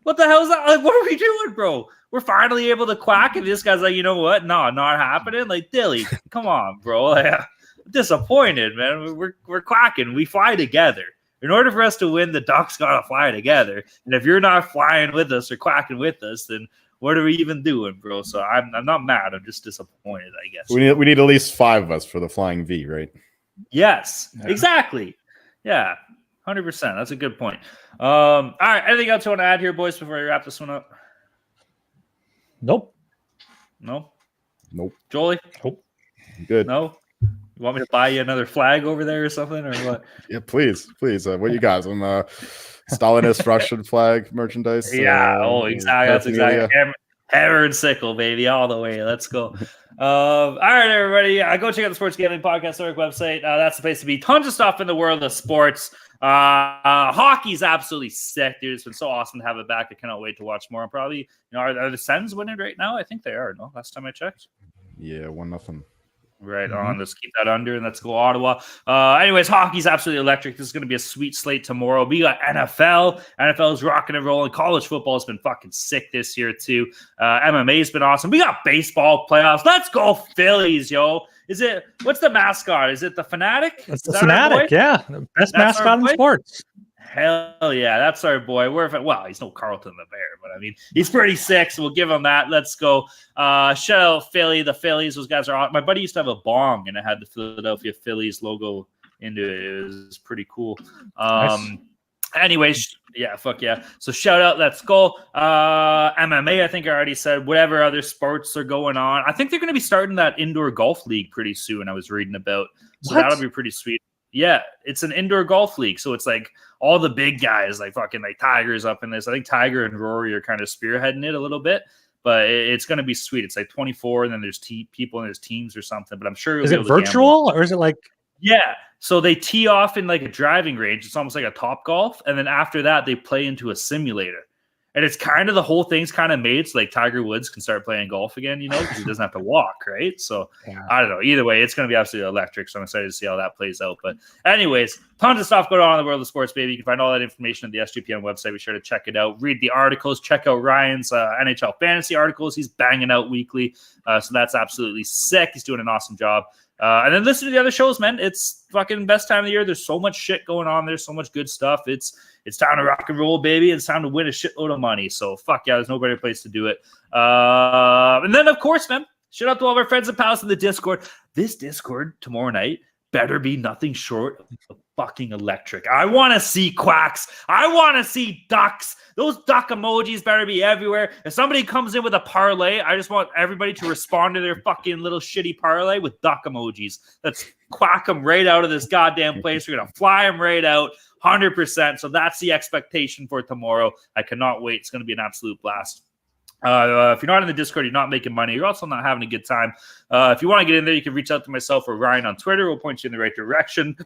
What the hell is that? Like, what are we doing, bro? We're finally able to quack, and this guy's like, you know what? No, not happening. Like, Dilly, come on, bro. Like, I'm disappointed, man. We're quacking. We fly together. In order for us to win, the Ducks got to fly together. And if you're not flying with us or quacking with us, then what are we even doing, bro? So I'm not mad. I'm just disappointed, I guess. We need at least 5 of us for the Flying V, right? Yes, exactly. Yeah, 100%. That's a good point. All right. Anything else you want to add here, boys, before we wrap this one up? Nope. No? Nope. Jolie? Nope. Good. No? You want me to buy you another flag over there or something, or what? Yeah, please. What you got? Some Stalinist Russian flag merchandise? Yeah, exactly. That's exactly. Hammer and sickle, baby, all the way. Let's go. All right, everybody. Go check out the Sports Gambling Podcast Network website. That's the place to be. Tons of stuff in the world of sports. Hockey's absolutely sick, dude. It's been so awesome to have it back. I cannot wait to watch more. I'm probably, are the Sens winning right now? I think they are. No, last time I checked. Yeah, 1-0. Right on. Let's keep that under and let's go Ottawa. Anyways, hockey's absolutely electric. This is going to be a sweet slate tomorrow. We got NFL. NFL is rocking and rolling. College football has been fucking sick this year too. MMA's been awesome. We got baseball playoffs. Let's go Phillies, yo. What's the mascot? Is it the Fanatic? It's the Fanatic, yeah. The best mascot in sports. Hell yeah, that's our boy. He's no Carlton the Bear, but I mean, he's pretty sick, so we'll give him that. Let's go. Shout out Philly. The Phillies, those guys are awesome. My buddy used to have a bong, and it had the Philadelphia Phillies logo into it. It was pretty cool. Nice. Anyways, yeah, fuck yeah. So shout out, let's go. MMA, I think I already said. Whatever other sports are going on. I think they're going to be starting that indoor golf league pretty soon, I was reading about. So that'll be pretty sweet. Yeah, it's an indoor golf league. So it's like all the big guys, like fucking like Tiger's up in this. I think Tiger and Rory are kind of spearheading it a little bit, but it's going to be sweet. It's like 24, and then there's people and there's teams or something. But I'm sure is it virtual or is it like? Yeah, so they tee off in like a driving range. It's almost like a Top Golf, and then after that they play into a simulator. And it's kind of the whole thing's kind of made so like Tiger Woods can start playing golf again, you know, because he doesn't have to walk, right? So yeah. I don't know. Either way, it's going to be absolutely electric. So I'm excited to see how that plays out. But anyways, tons of stuff going on in the world of sports, baby. You can find all that information on the SGPN website. Be sure to check it out. Read the articles. Check out Ryan's NHL fantasy articles. He's banging out weekly. So that's absolutely sick. He's doing an awesome job. And then listen to the other shows, man. It's fucking best time of the year. There's so much shit going on. There's so much good stuff. It's time to rock and roll, baby. It's time to win a shitload of money. So fuck yeah, there's no better place to do it. And then of course, man, shout out to all of our friends and pals in the Discord. This Discord tomorrow night better be nothing short of fucking electric. I want to see quacks. I want to see ducks. Those duck emojis better be everywhere. If somebody comes in with a parlay, I just want everybody to respond to their fucking little shitty parlay with duck emojis. Let's quack them right out of this goddamn place. We're going to fly them right out 100%. So that's the expectation for tomorrow. I cannot wait. It's going to be an absolute blast. If you're not in the Discord, you're not making money. You're also not having a good time. If you want to get in there, you can reach out to myself or Ryan on Twitter. We'll point you in the right direction.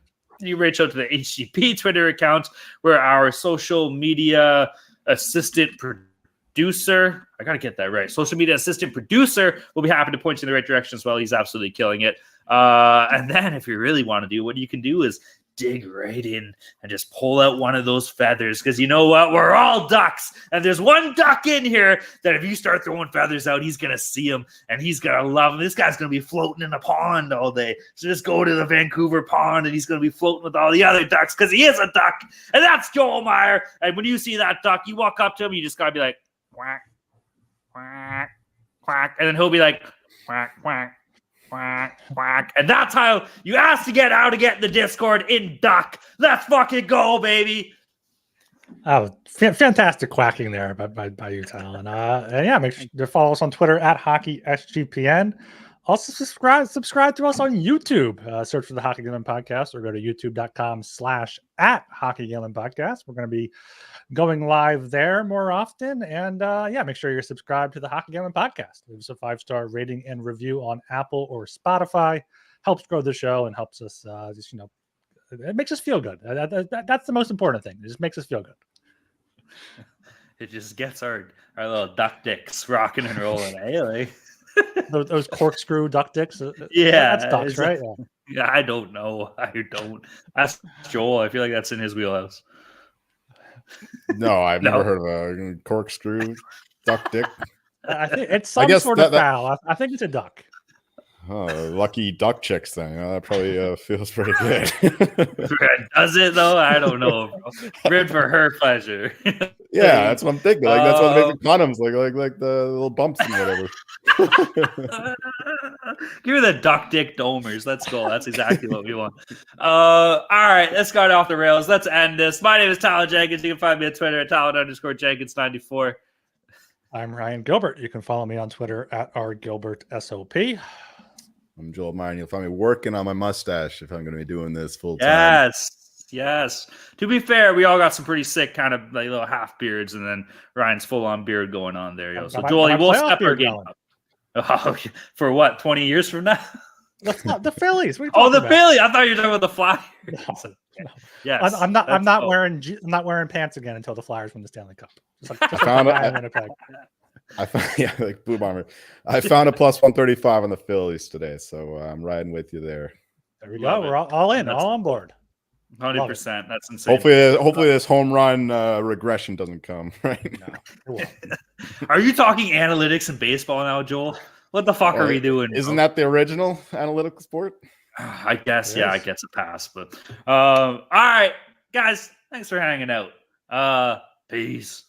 You reach out to the HGP Twitter account. We're our social media assistant producer. I got to get that right. Social media assistant producer will be happy to point you in the right direction as well. He's absolutely killing it. And then if you really want to do, what you can do is dig right in and just pull out one of those feathers, because you know what, we're all ducks, and there's one duck in here that if you start throwing feathers out, he's gonna see them and he's gonna love them. This guy's gonna be floating in a pond all day, so just go to the Vancouver pond and he's gonna be floating with all the other ducks because he is a duck, and that's Joel Meyer. And when you see that duck, you walk up to him, you just gotta be like quack, quack, quack, and then he'll be like quack, quack, quack, quack. And that's how you ask to get in the Discord in duck. Let's fucking go, baby. Oh, fantastic quacking there by you, Tal. And yeah, make sure to follow us on Twitter at HockeySGPN. Also subscribe to us on YouTube. Search for the Hockey Gambling Podcast or go to youtube.com/@HockeyGamblingPodcast. We're going to be going live there more often. And yeah, make sure you're subscribed to the Hockey Gambling Podcast. Leave us a 5-star rating and review on Apple or Spotify. Helps grow the show and helps us just, you know, it makes us feel good. That's the most important thing. It just makes us feel good. It just gets our little duck dicks rocking and rolling. Like. those corkscrew duck dicks. Yeah, that's ducks, right? Yeah, I don't know. I don't. That's Joel. I feel like that's in his wheelhouse. No, I've never heard of a corkscrew duck dick. I think it's some sort of fowl. I think it's a duck. Oh, lucky duck chicks then. That probably feels pretty good. Does it though? I don't know, bro. Good for her pleasure. Yeah, that's what I'm thinking. Like that's what makes the condoms like the little bumps and whatever. Give me the duck dick domers. Let's go. That's exactly what we want. All right, let's go off the rails. Let's end this. My name is Tyler Jenkins. You can find me on Twitter at Tyler_Jenkins94. I'm Ryan Gilbert. You can follow me on Twitter at rgilbertsop. I'm Joel Meyer. You'll find me working on my mustache if I'm going to be doing this full time. Yes. To be fair, we all got some pretty sick kind of like little half beards, and then Ryan's full on beard going on there. Yo. So Joel, we'll step our game up. Oh, for what? 20 years from now? The Phillies. The Phillies. I thought you were talking about the Flyers. No. Yes. I'm not wearing pants again until the Flyers win the Stanley Cup. I found like Blue Bomber. I found a plus 135 on the Phillies today, so I'm riding with you there. There we go. We're all in, all on board. 100%. That's insane. Hopefully this home run regression doesn't come. Right? No. Are you talking analytics in baseball now, Joel? What the fuck are we doing? Isn't that the original analytical sport? I guess. Yeah, I guess a pass. But all right, guys. Thanks for hanging out. Peace.